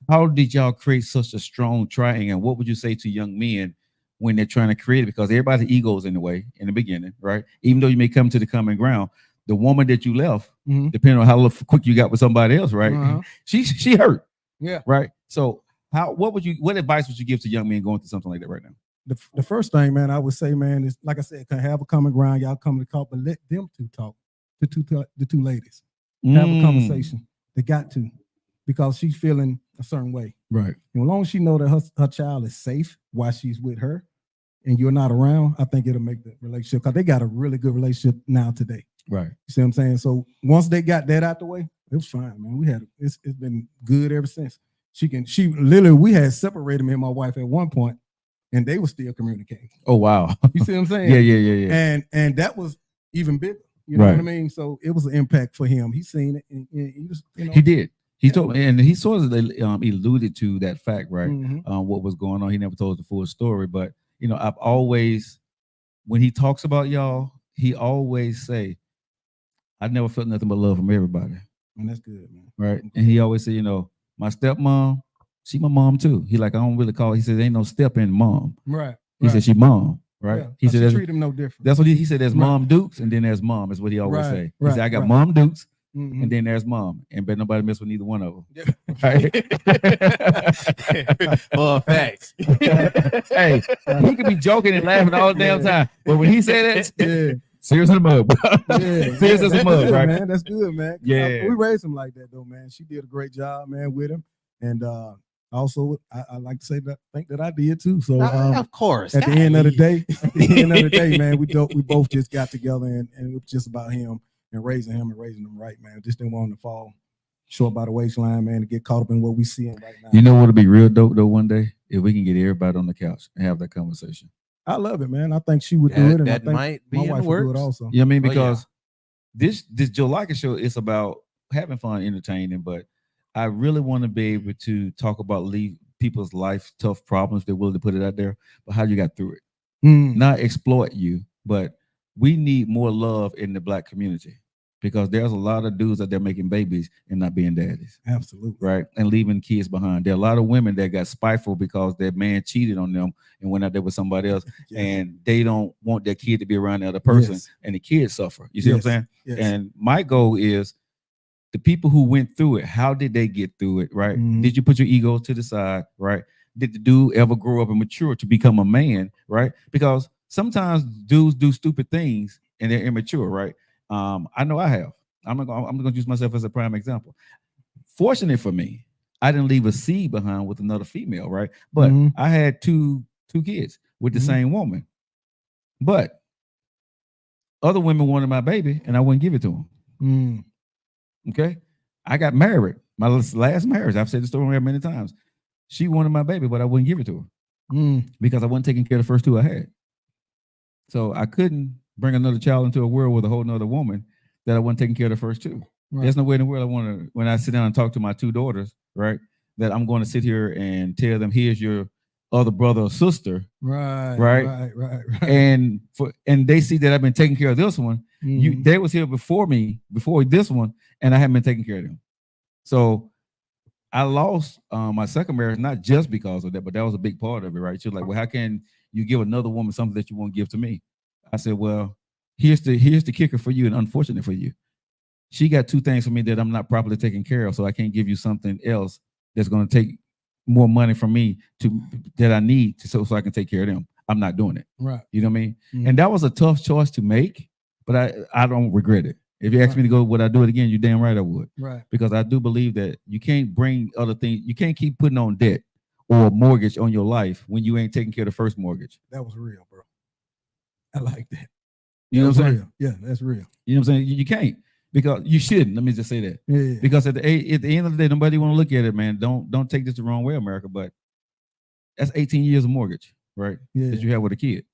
How did y'all create such a strong triangle? And what would you say to young men when they're trying to create it? Because everybody's ego's in the way in the beginning, right? Even though you may come to the common ground, the woman that you left, Mhm. depending on how quick you got with somebody else, right? Uh-huh. She hurt, Yeah. right? So what advice would you give to young men going through something like that right now? The first thing, man, I would say, man, is like I said, can have a common ground. Y'all come to talk, but let them two talk. The two ladies have a conversation. They got to, because she's feeling a certain way. Right. And as long as she know that her child is safe while she's with her, and you're not around, I think it'll make the relationship, because they got a really good relationship now today. Right. You see what I'm saying? So once they got that out the way, it was fine, man. It's been good ever since. We had separated, me and my wife at one point, and they were still communicating. Oh wow. You see what I'm saying? Yeah. And that was even bigger. You know Right. what I mean? So it was an impact for him. He seen it, and he was, you know. He did. He told me, and he sort of alluded to that fact, right? Mhm. What was going on. He never told us the full story, but you know, I've always, when he talks about y'all, he always say, "I never felt nothing but love from everybody." And that's good, man. Right? And he always said, you know, my stepmom, she my mom too. He like, I don't really call. He says, ain't no step in mom. Right. He said she mom. Right. Yeah, He she said treat him no different. That's what he said. There's Right. mom Dukes, and then there's mom. Is what he always Right, say. He right, said, I got right. mom Dukes, Mhm. and then there's mom, and bet nobody mess with neither one of them. Well, facts. Hey, he could be joking and laughing all the damn time, but when he said that, Yeah. serious as a mug, bro. Yeah, Serious as a that's mug, good, right? man. That's good, man. Yeah. We raised him like that, though, man. She did a great job, man, with him, and also I like to say that think that I did too. So of course, at the end of the day, man, we both just got together, and it was just about him and raising him right, man. Just didn't want him to fall short by the waistline, man, to get caught up in what we see him right now. You know what'll be real dope though one day? If we can get everybody on the couch and have that conversation. I love it, man. I think she would do it, and I that think might be my in the wife would do it works. also. You know what I mean? Oh, yeah. Because this Joe Liker show is about having fun, entertaining, but I really want to be able to talk about people's life tough problems. They're willing to put it out there, but how you got through it. Not exploit you, but we need more love in the Black community, because there's a lot of dudes out there making babies and not being daddies. Absolutely. Right. And leaving kids behind. There are a lot of women that got spiteful because their man cheated on them and went out there with somebody else, and they don't want their kid to be around the other person, Yes. and the kids suffer. You see what I'm saying? Yes. And my goal is the people who went through it, how did they get through it? Right. Mhm. Did you put your ego to the side? Right. Did the dude ever grow up and mature to become a man? Right. Because sometimes dudes do stupid things and they're immature. Right. I know I have. I'm gonna use myself as a prime example. Fortunate for me, I didn't leave a seed behind with another female, right? But Mhm. I had two kids with the Mhm. same woman. But other women wanted my baby, and I wouldn't give it to them. Mm. Okay, I got married. My last marriage, I've said the story many times. She wanted my baby, but I wouldn't give it to her because I wasn't taking care of the first two I had. So I couldn't bring another child into a world with a whole nother woman that I wasn't taking care of the first two. Right. There's no way in the world I want to, when I sit down and talk to my two daughters, right, that I'm going to sit here and tell them, here's your other brother or sister. Right. And they see that I've been taking care of this one. They was here before me, before this one, and I haven't been taking care of them. So I lost my second marriage, not just because of that, but that was a big part of it, right? She was like, well, how can you give another woman something that you won't give to me? I said, well, here's the kicker for you, and unfortunate for you. She got two things for me that I'm not properly taking care of, so I can't give you something else that's going to take more money from me that I need so I can take care of them. I'm not doing it. Right. You know what I mean? And that was a tough choice to make, but I don't regret it. If you ask me to go, would I do it again? You're damn right I would. Right. Because I do believe that you can't bring other things. You can't keep putting on debt or a mortgage on your life when you ain't taking care of the first mortgage. That was real, bro. I like that. You know what I'm saying? Real. Yeah, that's real. You know what I'm saying? You can't, because you shouldn't. Let me just say that. Yeah. Because at the end of the day, nobody want to look at it, man. Don't take this the wrong way, America. But that's 18 years of mortgage, right? Yeah. That you have with a kid.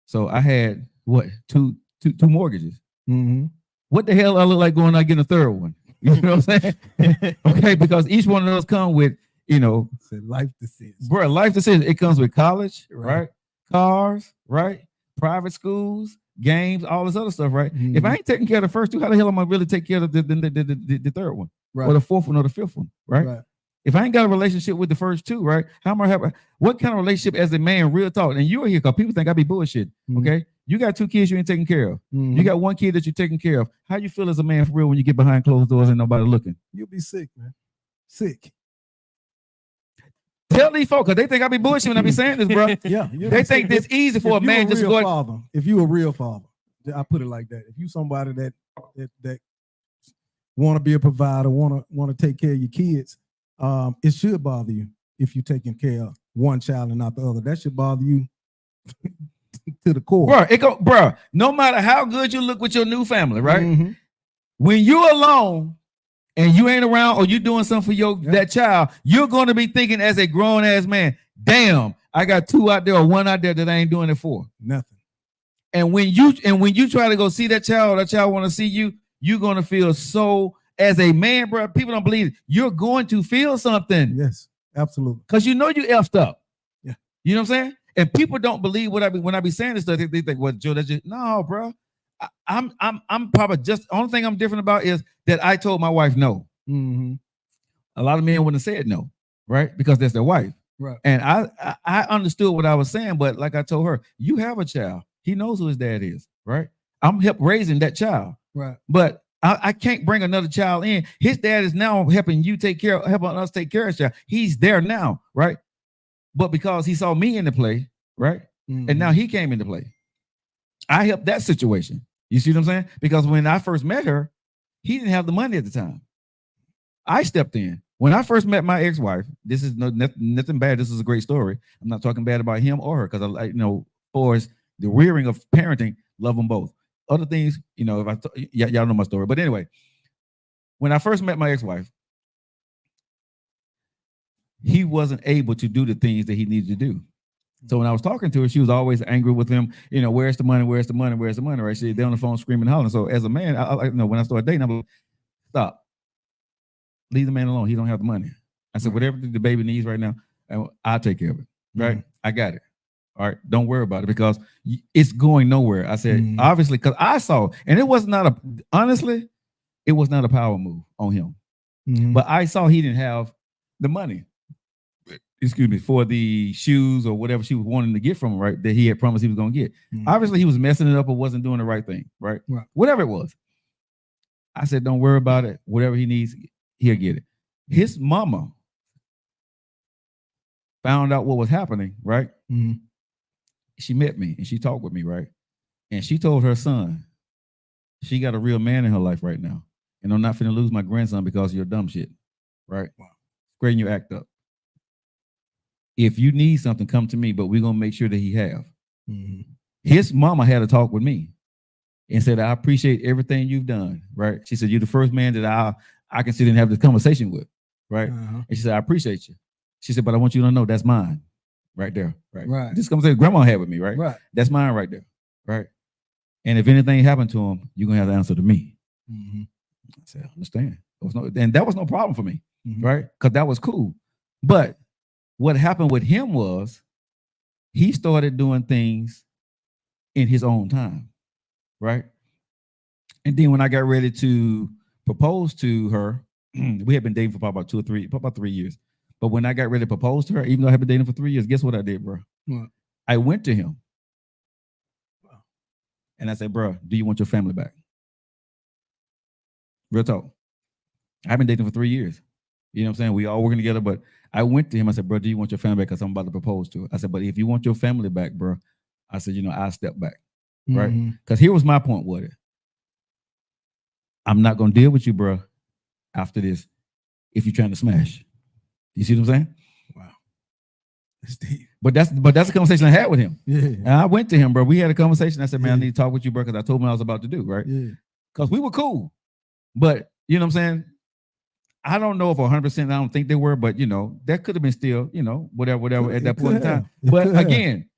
So I had what two mortgages. Mm-hmm. What the hell I look like going out getting a third one? You know what I'm saying? Okay, because each one of those come with, you know, It's a life decision. bro, life decision. It comes with college, Right. right? Cars, right? Private schools, games, all this other stuff, right? If I ain't taking care of the first two, how the hell am I really take care of the third one, Right. or the fourth one, or the fifth one, right? If I ain't got a relationship with the first two, right? How am I have what kind of relationship as a man, real talk? And you're here because people think I be bullshit. Okay, you got 2 kids you ain't taking care of. Mhm. You got 1 kid that you're taking care of. How you feel as a man for real when you get behind closed doors and nobody looking? You'll be sick, man. Sick. Tell these folks, because they think I be bullshit when I be saying this, bro. Yeah. They think this easy for a man just going. Father, if you a real father, I put it like that. If you somebody that want to be a provider, want to take care of your kids, it should bother you if you're taking care of one child and not the other. That should bother you to the core. Bro, no matter how good you look with your new family, right? Mhm. When you're alone and you ain't around or you doing something for that child, you're going to be thinking as a grown ass man, damn, I got 2 out there or 1 out there that I ain't doing it for. Nothing. And when you try to go see that child want to see you, you're going to feel so, as a man, bro, people don't believe it. You're going to feel something. Yes, absolutely. Because you know you effed up. Yeah. You know what I'm saying? And people don't believe when I be saying this stuff. They think, well, Joe, that's just no, bro. I'm probably just only thing I'm different about is that I told my wife no. Mm-hmm. A lot of men wouldn't have said no, right? Because that's their wife. Right. And I understood what I was saying, but like I told her, you have a child. He knows who his dad is, right? I'm help raising that child. Right. But I can't bring another child in. His dad is now helping us take care of the child. He's there now, right? But because he saw me in the play, right? Mm-hmm. And now he came into play. I helped that situation. You see what I'm saying? Because when I first met her, he didn't have the money at the time. I stepped in. When I first met my ex-wife, this is nothing bad. This is a great story. I'm not talking bad about him or her because I, for the rearing of parenting, love them both. Other things, if y'all know my story. But anyway, when I first met my ex-wife, he wasn't able to do the things that he needed to do. So when I was talking to her, she was always angry with him. Where's the money? Where's the money? Where's the money? Right? They're on the phone screaming, hollering. So as a man, when I started dating, I'm like, stop. Leave the man alone. He don't have the money. I said, whatever the baby needs right now, I'll take care of it. Right? Mm-hmm. I got it. All right. Don't worry about it because it's going nowhere. I said, obviously, because I saw, and it was not it was not a power move on him. Mm-hmm. But I saw he didn't have the money. For the shoes or whatever she was wanting to get from him, right? That he had promised he was going to get. Mm-hmm. Obviously, he was messing it up or wasn't doing the right thing, right? Whatever it was. I said, don't worry about it. Whatever he needs, he'll get it. His mama found out what was happening, right? Mm-hmm. She met me and she talked with me, right? And she told her son, she got a real man in her life right now. And I'm not finna lose my grandson because of your dumb shit, right? Wow. Straighten your act up. If you need something, come to me, but we're going to make sure that he have. Mm-hmm. His mama had a talk with me and said, I appreciate everything you've done, right? She said, you're the first man that I can sit and have this conversation with, right? Uh-huh. And she said, I appreciate you. She said, but I want you to know that's mine right there, right? Right. This conversation grandma had with me, right? Right. That's mine right there, right? And if anything happened to him, you're going to have to answer to me. Mm-hmm. I said, I understand. And that was no problem for me, right? Because that was cool. But what happened with him was he started doing things in his own time, right? And then when I got ready to propose to her, we had been dating for about 3 years. But when I got ready to propose to her, even though I had been dating for 3 years, guess what I did, bro? What? I went to him. And I said, bro, do you want your family back? Real talk. I've been dating for 3 years. You know what I'm saying? We all working together, but I went to him. I said, bro, do you want your family back? Because I'm about to propose to her. I said, but if you want your family back, bro, I said, I'll step back. Right? Because here was my point with it. I'm not going to deal with you, bro, after this if you're trying to smash. You see what I'm saying? Wow. Steve. But that's a conversation I had with him. Yeah. And I went to him, bro. We had a conversation. I said, man, I need to talk with you, bro, because I told him what I was about to do, right? Yeah. Because we were cool. But you know what I'm saying? I don't know if 100%, I don't think they were, but you know, that could have been still, you know, whatever at that point in time. But again,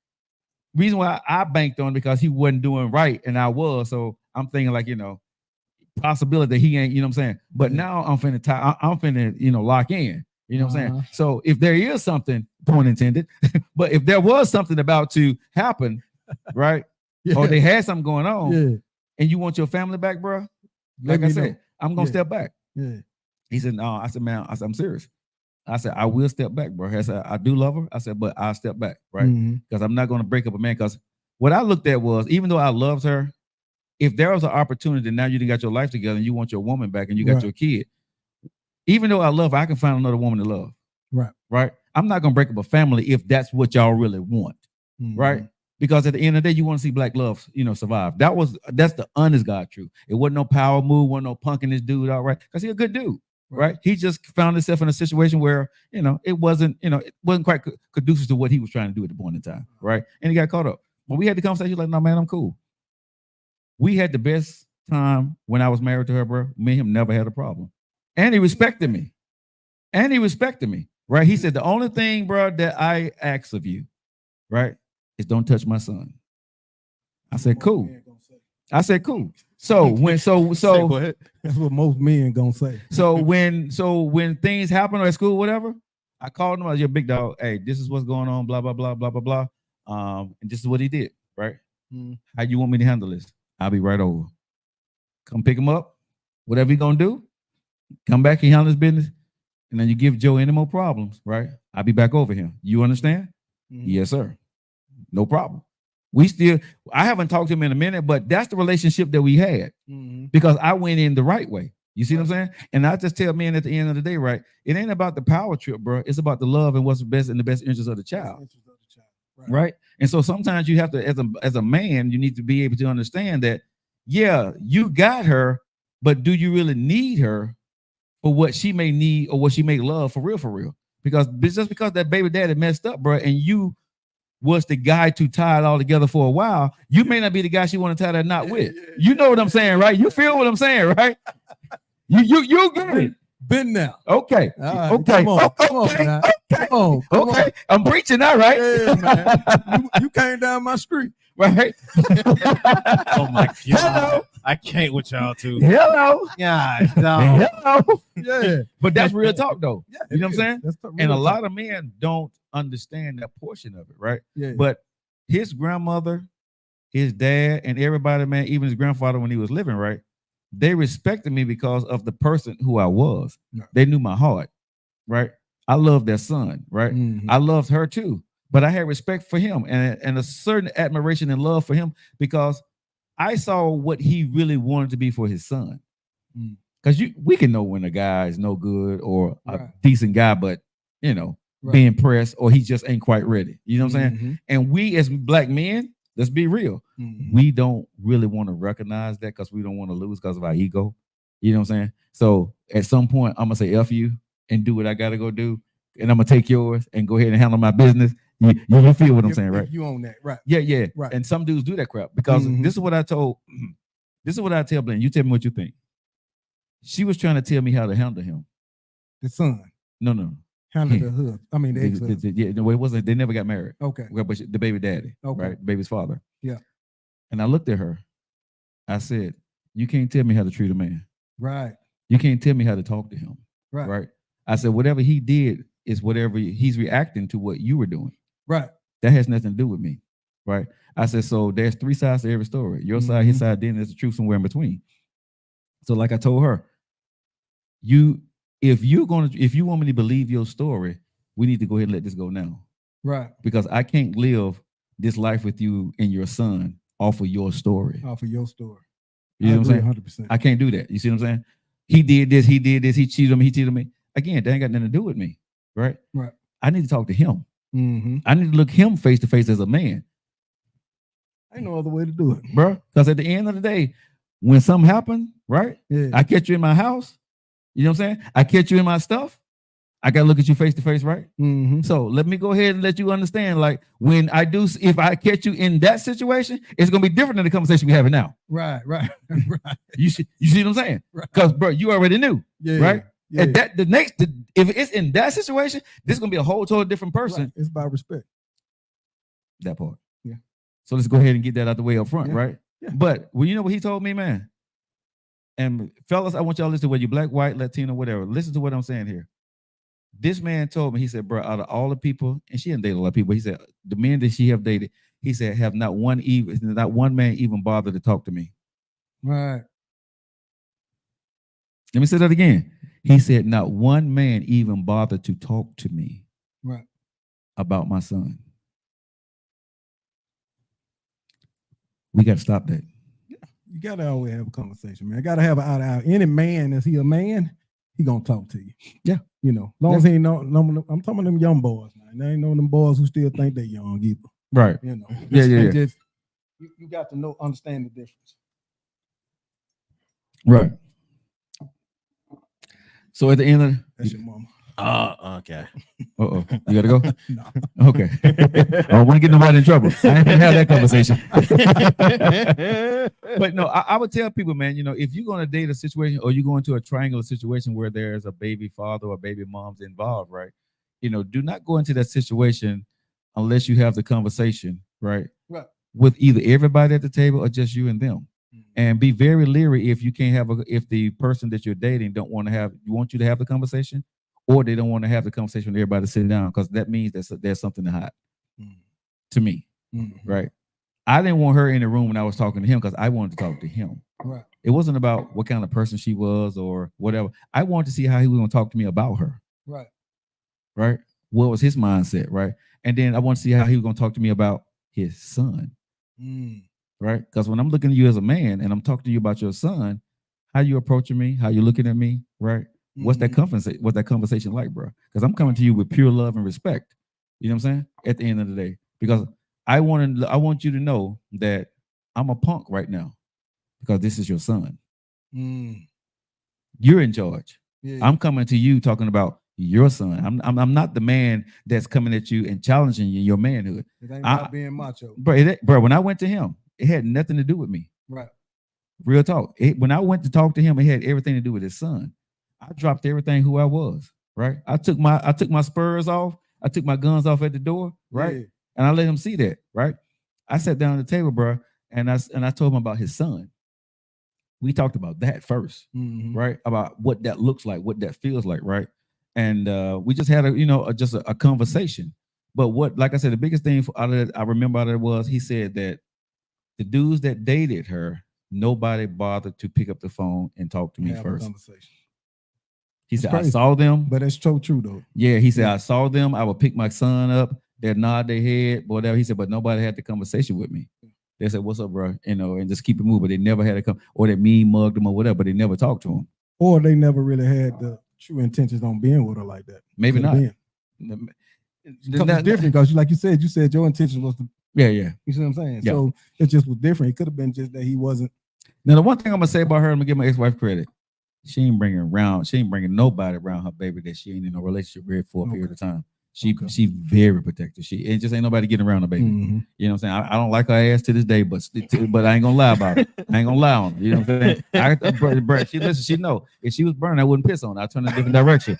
reason why I banked on because he wasn't doing right and I was. So I'm thinking like, you know, possibility that he ain't, you know what I'm saying? But now I'm finna, you know, lock in. You know what I'm saying? So if there is something, pun intended, but if there was something about to happen, right? Or they had something going on, and you want your family back, bro, like I said, I'm gonna step back. Yeah. He said, no. I said, man, I'm serious. I said, I will step back, bro. I said, I do love her. I said, but I'll step back, right? Because I'm not gonna break up a man. Because what I looked at was, even though I loved her, if there was an opportunity, now you done got your life together and you want your woman back and you got your kid, even though I love her, I can find another woman to love. Right. I'm not gonna break up a family if that's what y'all really want. Right. Because at the end of the day, you want to see black love, you know, survive. That's the honest God truth. It wasn't no power move, wasn't no punking this dude out, right? Because he's a good dude. Right. He just found himself in a situation where, you know, it wasn't quite conducive to what he was trying to do at the point in time. Right. And he got caught up. When we had the conversation, he was like, no, man, I'm cool. We had the best time when I was married to her, bro. Me and him never had a problem. And he respected me. Right. He said, the only thing, bro, that I ask of you, right, is don't touch my son. I said, cool. So when go ahead. That's what most men gonna say. So when things happen at school, whatever, I called him. I was your big dog. Hey, this is what's going on. Blah blah blah blah blah blah. And this is what he did. Right? How you want me to handle this? I'll be right over. Come pick him up. Whatever he gonna do, come back and handle his business. And then you give Joe any more problems, right? I'll be back over here. You understand? Yes, sir. No problem. I haven't talked to him in a minute, but that's the relationship that we had because I went in the right way. You see what I'm saying? And I just tell men at the end of the day, right? It ain't about the power trip, bro. It's about the love and what's best in the best interest of the child. Right. And so sometimes you have to, as a man, you need to be able to understand that, yeah, you got her, but do you really need her for what she may need or what she may love for real? Because just because that baby daddy messed up, bro, and you was the guy to tie it all together for a while, you may not be the guy she want to tie that knot with. You know what I'm saying, right? You feel what I'm saying, right? You get it. Been there. Okay. Right, okay. Come on. I'm preaching now, right? Yeah, man. You came down my street. Right. Oh my God. Hello. I can't with y'all too. Hello. Yeah. No. Hello. Yeah. But that's real talk though. Yeah, you know what I'm saying? And a lot of men don't understand that portion of it, right? Yeah. But his grandmother, his dad, and everybody, man, even his grandfather when he was living, right? They respected me because of the person who I was. Yeah. They knew my heart, right? I loved their son, right? I loved her too, but I had respect for him and a certain admiration and love for him because I saw what he really wanted to be for his son. Because we can know when a guy is no good or a decent guy, but you know, being pressed or he just ain't quite ready. You know what I'm saying? And we as black men, let's be real. We don't really want to recognize that because we don't want to lose because of our ego. You know what I'm saying? So at some point, I'm gonna say F you and do what I gotta go do, and I'm gonna take yours and go ahead and handle my business. You feel what I'm saying, right? You own that, right? Yeah. Right. And some dudes do that crap because this is what I tell Blaine. You tell me what you think. She was trying to tell me how to handle him. The son. No. Handle the husband. I mean, the ex-husband. Yeah, no, it wasn't. They never got married. Okay. But the baby daddy, right? Baby's father. Yeah. And I looked at her. I said, "You can't tell me how to treat a man. Right. You can't tell me how to talk to him. Right. I said, whatever he did is whatever he's reacting to what you were doing. Right. That has nothing to do with me. Right. I said, so there's three sides to every story. Your side, his side, then there's the truth somewhere in between. So like I told her, if you want me to believe your story, we need to go ahead and let this go now. Right. Because I can't live this life with you and your son off of your story. Off of your story. You know what I'm saying? 100%. I can't do that. You see what I'm saying? He did this, he cheated on me, Again, that ain't got nothing to do with me. Right? Right. I need to talk to him. I need to look him face to face as a man. Ain't no other way to do it, bro. Because at the end of the day, when something happens, right? Yeah. I catch you in my house. You know what I'm saying? I catch you in my stuff. I gotta look at you face to face, right? Mm-hmm. So let me go ahead and let you understand. Like when I do, if I catch you in that situation, it's gonna be different than the conversation we having now. Right. You see what I'm saying? Because bro, you already knew, right? Yeah. And that if it's in that situation, this is gonna be a whole totally different person. Right. It's about respect. That part. Yeah. So let's go ahead and get that out the way up front, Yeah. right? Yeah. But well, you know what he told me, man. And fellas, I want y'all to listen to whether you're black, white, Latino, whatever. Listen to what I'm saying here. This man told me, he said, bro, out of all the people, and she didn't date a lot of people, he said, the men that she have dated, he said, have not one man even bothered to talk to me. Right. Let me say that again. He said, not one man even bothered to talk to me about my son. We got to stop that. You got to always have a conversation, man. Got to have an eye-to-eye. Any man, is he a man? He gonna talk to you. Yeah. You know, as long as he ain't no, I'm talking about them young boys now. There ain't no them boys who still think they young either. Right. You know. Yeah. Just, you got to understand the difference. Right. So at the end of that's your mama. Okay. Uh-oh. You gotta go? No. Okay. I don't want to get nobody in trouble. I ain't gonna have that conversation. But no, I would tell people, man, you know, if you're gonna date a situation or you go into a triangular situation where there's a baby father or baby mom's involved, right? You know, do not go into that situation unless you have the conversation, right? Right. With either everybody at the table or just you and them. And be very leery if you can't if the person that you're dating want you to have the conversation, or they don't want to have the conversation with everybody sitting down, because that means there's something to hide. To me, right? I didn't want her in the room when I was talking to him because I wanted to talk to him. Right. It wasn't about what kind of person she was or whatever. I wanted to see how he was going to talk to me about her. Right. Right. What was his mindset? Right. And then I want to see how he was going to talk to me about his son. Right. Because when I'm looking at you as a man and I'm talking to you about your son, how you approaching me, how you looking at me, right? What's that conversation like, bro? Because I'm coming to you with pure love and respect. You know what I'm saying? At the end of the day, because I want you to know that I'm a punk right now because this is your son. You're in charge. Yeah. I'm coming to you talking about your son. I'm not the man that's coming at you and challenging you in your manhood. It ain't about being macho. Bro, when I went to him, it had nothing to do with me. Right. Real talk. When I went to talk to him, it had everything to do with his son. I dropped everything who I was, right? I took my spurs off. I took my guns off at the door, right? Yeah. And I let him see that, right? I sat down at the table, bro, and I told him about his son. We talked about that first, right? About what that looks like, what that feels like, right? And we just had a conversation. But like I said, the biggest thing out of that I remember out of it was he said that the dudes that dated her, nobody bothered to pick up the phone and talk to me first. He said, I saw them. But it's so true, though. Yeah, he said, I saw them. I would pick my son up. They'd nod their head, whatever. He said, but nobody had the conversation with me. They said, what's up, bro? You know, and just keep it moving. They never had or they mean mugged them or whatever, but they never talked to him. Or they never really had the true intentions on being with her like that. Maybe not. It's different because, like you said your intention was to. Yeah. You see what I'm saying? Yeah. So it just was different. It could have been just that he wasn't. Now, the one thing I'm gonna say about her, I'm gonna give my ex-wife credit. She ain't bringing nobody around her baby that she ain't in a relationship with for a period of time. She very protective. It just ain't nobody getting around her baby. You know what I'm saying? I don't like her ass to this day, but I ain't gonna lie about it. I ain't gonna lie on her. You know what I'm saying? She listen. She know if she was burning, I wouldn't piss on her. I turn in a different direction.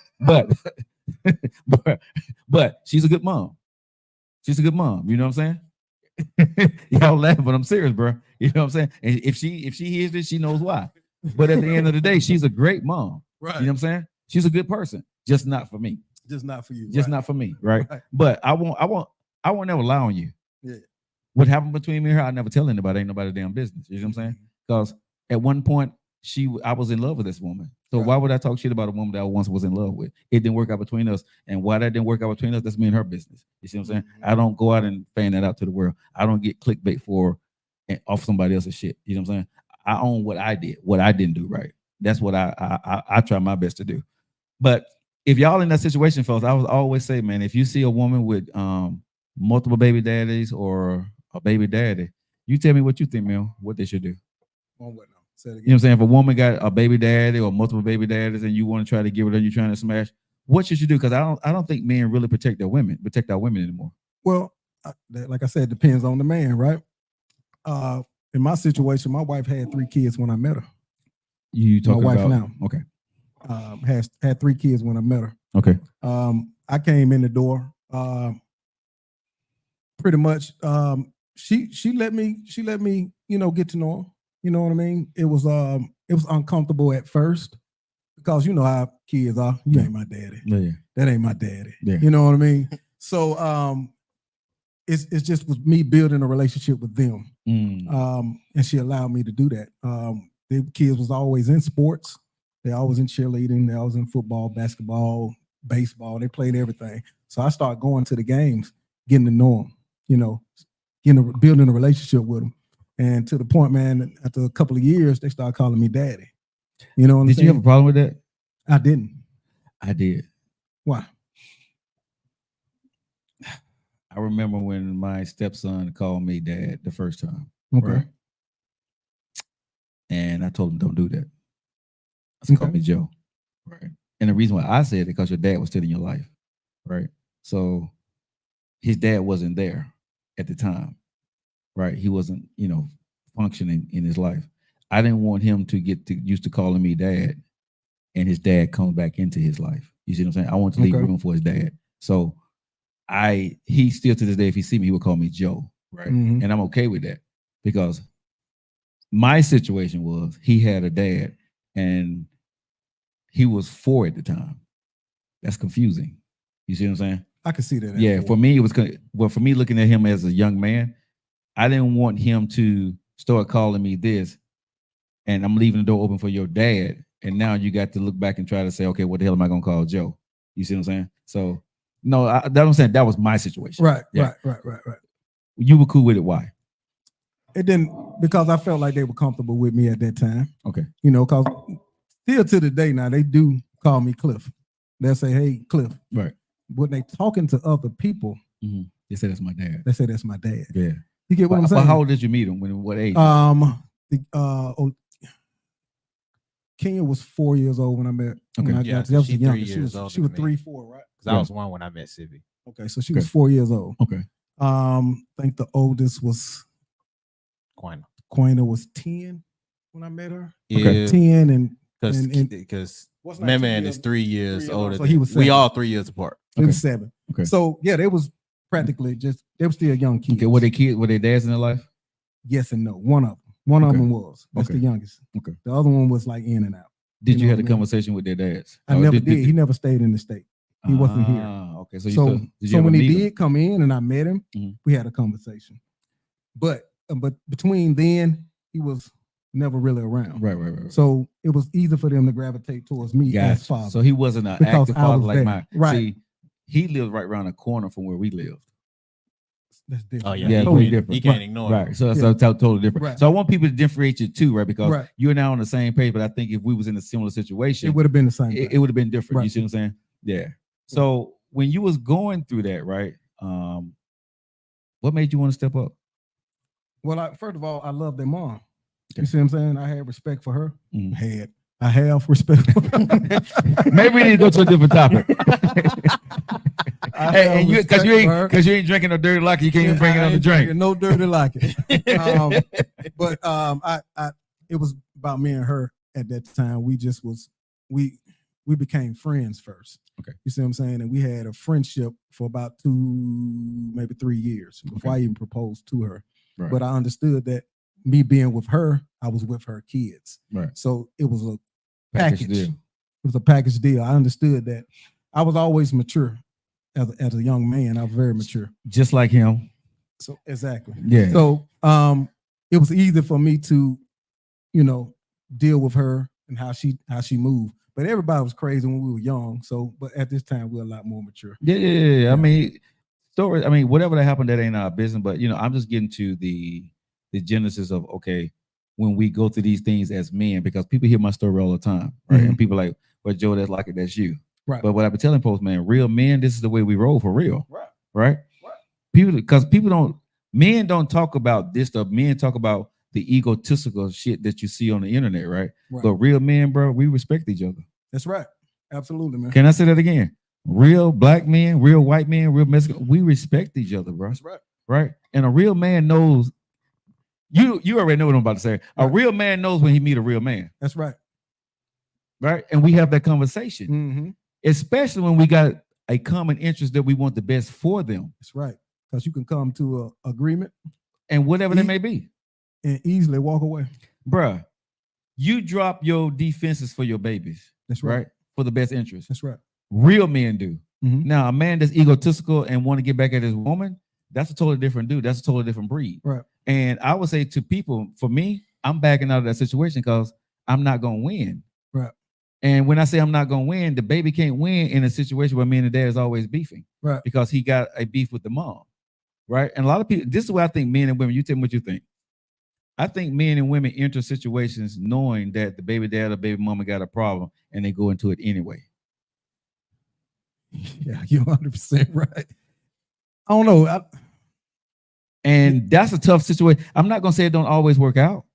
But she's a good mom. She's a good mom. You know what I'm saying? Y'all laugh, but I'm serious, bro. You know what I'm saying? And if she hears this, she knows why. But at the end of the day, she's a great mom. Right. You know what I'm saying? She's a good person, just not for me. Just not for you. Just not for me, right? But I won't never lie on you. Yeah. What happened between me and her, I never tell anybody. Ain't nobody damn business. You know what I'm saying? Because at one point, I was in love with this woman. So why would I talk shit about a woman that I once was in love with? It didn't work out between us. And why that didn't work out between us, that's me and her business. You see what I'm saying? I don't go out and fan that out to the world. I don't get clickbait off somebody else's shit. You know what I'm saying? I own what I did, what I didn't do right. That's what I try my best to do. But if y'all in that situation, folks, I would always say, man, if you see a woman with multiple baby daddies or a baby daddy, you tell me what you think, man, what they should do. On what now? Say it again. You know what I'm saying? If a woman got a baby daddy or multiple baby daddies and you want to try to give it and you're trying to smash, what should you do? Because I don't think men really protect our women anymore. Well, like I said, it depends on the man, right? In my situation, my wife had 3 kids when I met her. You talking my wife about now? Okay. Had 3 kids when I met her. Okay. I came in the door. Pretty much, she let me, get to know her. You know what I mean? It was uncomfortable at first because you know how kids are. You ain't my daddy. Yeah. That ain't my daddy. Yeah. You know what I mean? So it's just with me building a relationship with them. And she allowed me to do that. The kids was always in sports. They always in cheerleading. They always in football, basketball, baseball. They played everything. So I started going to the games, getting to know them, building a relationship with them. And to the point, man, after a couple of years, they started calling me daddy. You know what I'm saying? Did you have a problem with that? I didn't. I did. Why? I remember when my stepson called me dad the first time. Okay. Right? And I told him, don't do that. I said, call me Joe. Right. And the reason why I said it, because your dad was still in your life. Right. So his dad wasn't there at the time. Right. He wasn't, functioning in his life. I didn't want him to get used to calling me dad and his dad comes back into his life. You see what I'm saying? I want to leave room for his dad. So he still to this day, if he see me, he would call me Joe. Right. Mhm. And I'm okay with that because my situation was he had a dad and he was 4 at the time. That's confusing. You see what I'm saying? I can see that. Yeah, for me, it was for me looking at him as a young man, I didn't want him to start calling me this, and I'm leaving the door open for your dad. And now you got to look back and try to say, okay, what the hell am I gonna call Joe? You see what I'm saying? So no, that's what I'm saying. That was my situation. Right, Yeah. right. You were cool with it. Why? It didn't, because I felt like they were comfortable with me at that time. Okay. Because still to the day now, they do call me Cliff. They'll say, hey, Cliff. Right. When they talking to other people, They say that's my dad. they say that's my dad. Yeah. You get what I'm saying? But how old did you meet him? What age? Kenya was 4 years old when I met. Okay. When I Yeah, got, that was she the youngest. 3 She years was, older she was than me. 3-4, right? Because I was 1 when I met Sibby. Okay, so she was 4 years old. Okay. I think the oldest was Quina was 10 when I met her. Yeah. 10 and Because What's not my 2 man years? is 3 years 3 older. so he was we 7. all 3 years apart. It was 7. Okay. So yeah, they was practically they were still young kids. Okay. Were they kids? Were they dads in their life? Yes and no. One of them. One of Okay. them was. That's Okay. the youngest. Okay. The other one was like in and out. Did you know have what a I mean? conversation with their dads? I Or never did. He never stayed in the state. He wasn't here. Okay. So, So, did you so ever when he meet him? did come in and I met him, Mhm. we had a conversation. But between then, he was never really around. Right. So it was easy for them to gravitate towards me as Gotcha. father. So he wasn't an Because active I father was like there. mine. Right. See, he lived right around the corner from where we lived. That's different. Oh, yeah. Yeah, he totally can't- different. He can't Right. ignore it. Right. So that's Yeah. totally different. Right. So I want people to differentiate too, right? Because Right. you're now on the same page, but I think if we was in a similar situation, It would have been the same. it thing. would have been different. You Right. see what I'm saying? Yeah. So when you was going through that, right? What made you want to step up? Well, first of all, I love their mom. Okay. You see what I'm saying? I had respect for her. Mhm. I have respect for her. Maybe we need to go to a different topic. I Hey, have and you respect for her. because you ain't drinking no dirty locker, you can't even bring it I on the ain't drink. drinking No dirty like it. But it was about me and her at that time. We became friends first. Okay. You see what I'm saying? And we had a friendship for about 2, maybe 3 years before I even proposed to her. Right. But I understood that me being with her, I was with her kids. Right. So it was a Package package. deal. It was a package deal. I understood that. I was always mature as a young man. I was very mature. Just like him. So exactly. Yeah. So it was easy for me to, deal with her and how she moved. But everybody was crazy when we were young. So, but at this time we're a lot more mature. Yeah. I mean, whatever that happened, that ain't our business. But I'm just getting to the genesis of when we go through these things as men, because people hear my story all the time, right? Mhm. And people like, well, Joe, that's like it, that's you. Right. But what I've been telling folks, man, real men, this is the way we roll for real. Right. Right? Men don't talk about this stuff. Men talk about the egotistical shit that you see on the internet, right? Right. But real men, bro, we respect each other. That's right. Absolutely, man. Can I say that again? Real black men, real white men, real Mexican, we respect each other, bro. That's right. Right? And a real man knows. You already know what I'm about to say. A real man knows when he meet a real man. That's right. Right? And we have that conversation, Mm-hmm. especially when we got a common interest that we want the best for them. That's right. Because you can come to an agreement and whatever they may be, and easily walk away. Bruh, you drop your defenses for your babies. That's right. For the best interest. That's right. Real men do. Mm-hmm. Now, a man that's egotistical and want to get back at his woman, that's a totally different dude. That's a totally different breed. Right. And I would say to people, for me, I'm backing out of that situation because I'm not going to win. Right. And when I say I'm not going to win, the baby can't win in a situation where me and the dad is always beefing. Right. Because he got a beef with the mom. Right. And a lot of people, this is what I think men and women, you tell me what you think. I think men and women enter situations knowing that the baby dad or baby mama got a problem and they go into it anyway. Yeah, you're 100% right. I don't know. And that's a tough situation. I'm not going to say it don't always work out.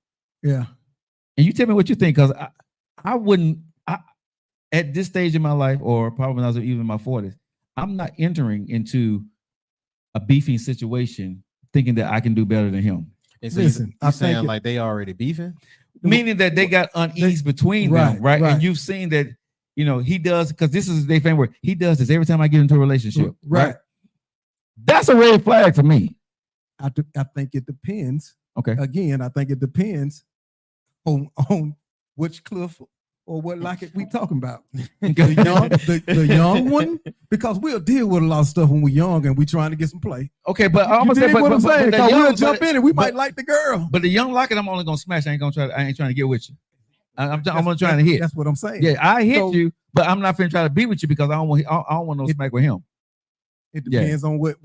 Yeah. And you tell me what you think, because I wouldn't, at this stage in my life, or probably when I was even in my 40s, I'm not entering into a beefing situation thinking that I can do better than him. And so Listen, you saying like they already beefing? Meaning that they got unease between them, right? And you've seen that, you know, he does, because this is their favorite word. He does this every time I get into a relationship. Right. That's a red flag for me. I think it depends. Okay. Again, I think it depends on which Cliff or what Lockett we talking about. the young one, because we'll deal with a lot of stuff when we're young and we trying to get some play. Okay, but I'm gonna say, what I'm saying, but we'll jump in and we might like the girl. But the young Lockett, I'm only gonna smash. I ain't trying to get with you. I'm gonna try to hit. That's what I'm saying. Yeah, I hit you, but I'm not finna try to be with you because I don't want no smack with him. It depends on what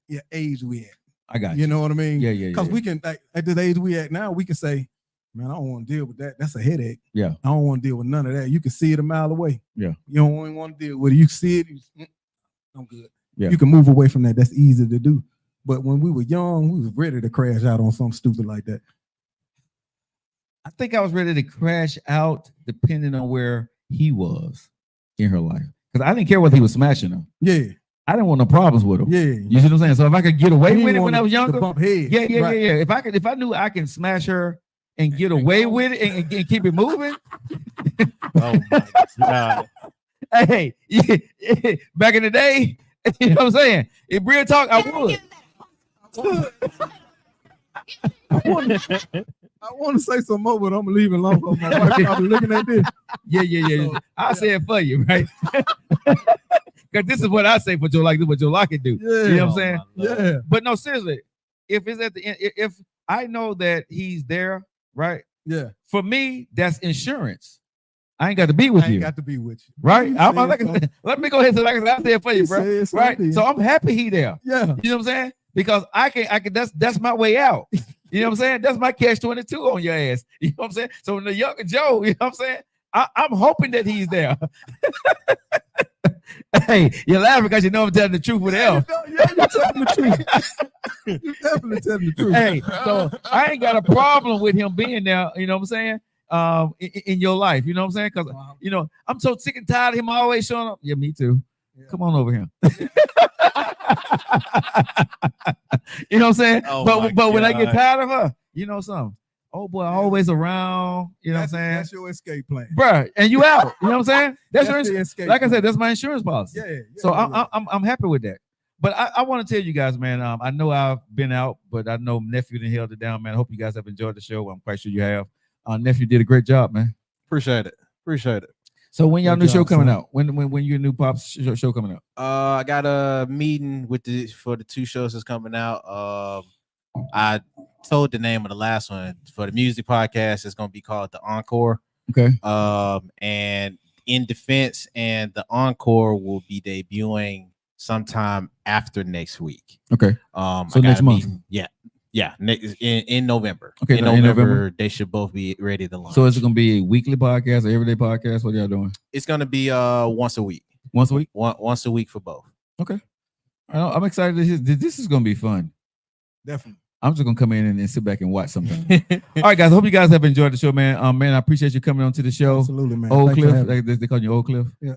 your age we at. I got you know what I mean? Yeah. Because we can, like, at the age we at now, we can say, man, I don't want to deal with that. That's a headache. Yeah. I don't want to deal with none of that. You can see it a mile away. Yeah. You don't even want to deal with it. You see it. I'm good. Yeah. You can move away from that. That's easy to do. But when we were young, we was ready to crash out on something stupid like that. I think I was ready to crash out depending on where he was in her life. Because I didn't care whether he was smashing her. Yeah. I didn't want no problems with him. Yeah. You see what I'm saying? So if I could get away with it when I was younger, bump head. yeah. If I knew I can smash her and get away with it and keep it moving. Oh my God. Hey, back in the day, you know what I'm saying? If real talk, I would. I want to say some more, but I'm leaving long. My wife probably looking at this. Yeah. I'll say it for you, right? Because this is what I say for Joe Lockett, what Joe Lockett do. Yeah. You know what I'm saying? Yeah. But no, seriously, if it's at the end, if I know that he's there, right? Yeah. For me, that's insurance. I ain't got to be with I ain't you. got to be with you. Right? You I'm said like, so. let me go ahead and I say it for you, bro. said so, Right? dude. So I'm happy he there. Yeah. You know what I'm saying? Because I can that's my way out. You know what I'm saying? That's my catch-22 on your ass. You know what I'm saying? So when the younger Joe, you know what I'm saying? I'm hoping that he's there. Hey, you're laughing because you know I'm telling the truth with L. Yeah, you're telling the truth. You're definitely telling the truth. Hey, so I ain't got a problem with him being there, you know what I'm saying? In your life, you know what I'm saying? Because you know, I'm so sick and tired of him always showing up. Yeah, me too. Yeah. Come on over here. You know what I'm saying? Oh but when I get tired of her, you know something. Oh boy, always around. You know what I'm saying? That's your escape plan, bruh. And you out. You know what I'm saying? That's your escape. Like I said, that's my insurance policy. Yeah. So I'm happy with that. But I want to tell you guys, man. I know I've been out, but I know Nephew done held it down, man. I hope you guys have enjoyed the show. I'm quite sure you have. Nephew did a great job, man. Appreciate it. So when y'all new show coming out? When your new Pops show coming out? I got a meeting for the two shows that's coming out. I told the name of the last one for the music podcast. It's gonna be called The Encore. Okay. And In Defense and The Encore will be debuting sometime after next week. Okay. So next month. Yeah. Next in November. Okay. In November, they should both be ready to launch. So is it gonna be a weekly podcast or everyday podcast? What are y'all doing? It's gonna be once a week. Once a week? Once a week for both. Okay. I'm excited. This is gonna be fun. Definitely. I'm just gonna come in and sit back and watch something. All right, guys. I hope you guys have enjoyed the show, man. Man, I appreciate you coming on to the show. Absolutely, man. Old Thanks for Cliff, having me. they call you Old Cliff. Yeah.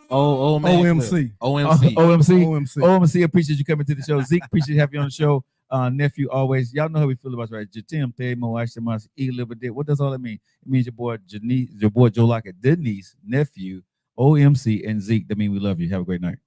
Oh man. OMC. OMC. OMC. OMC. Appreciate you coming to the show. Zeke, appreciate having you on the show. Nephew, always. Y'all know how we feel about you, right? Jatim, Themo, Ashtamas, E. What does all that mean? It means your boy Joe Lockett, Denise, nephew, OMC, and Zeke. That means we love you. Have a great night.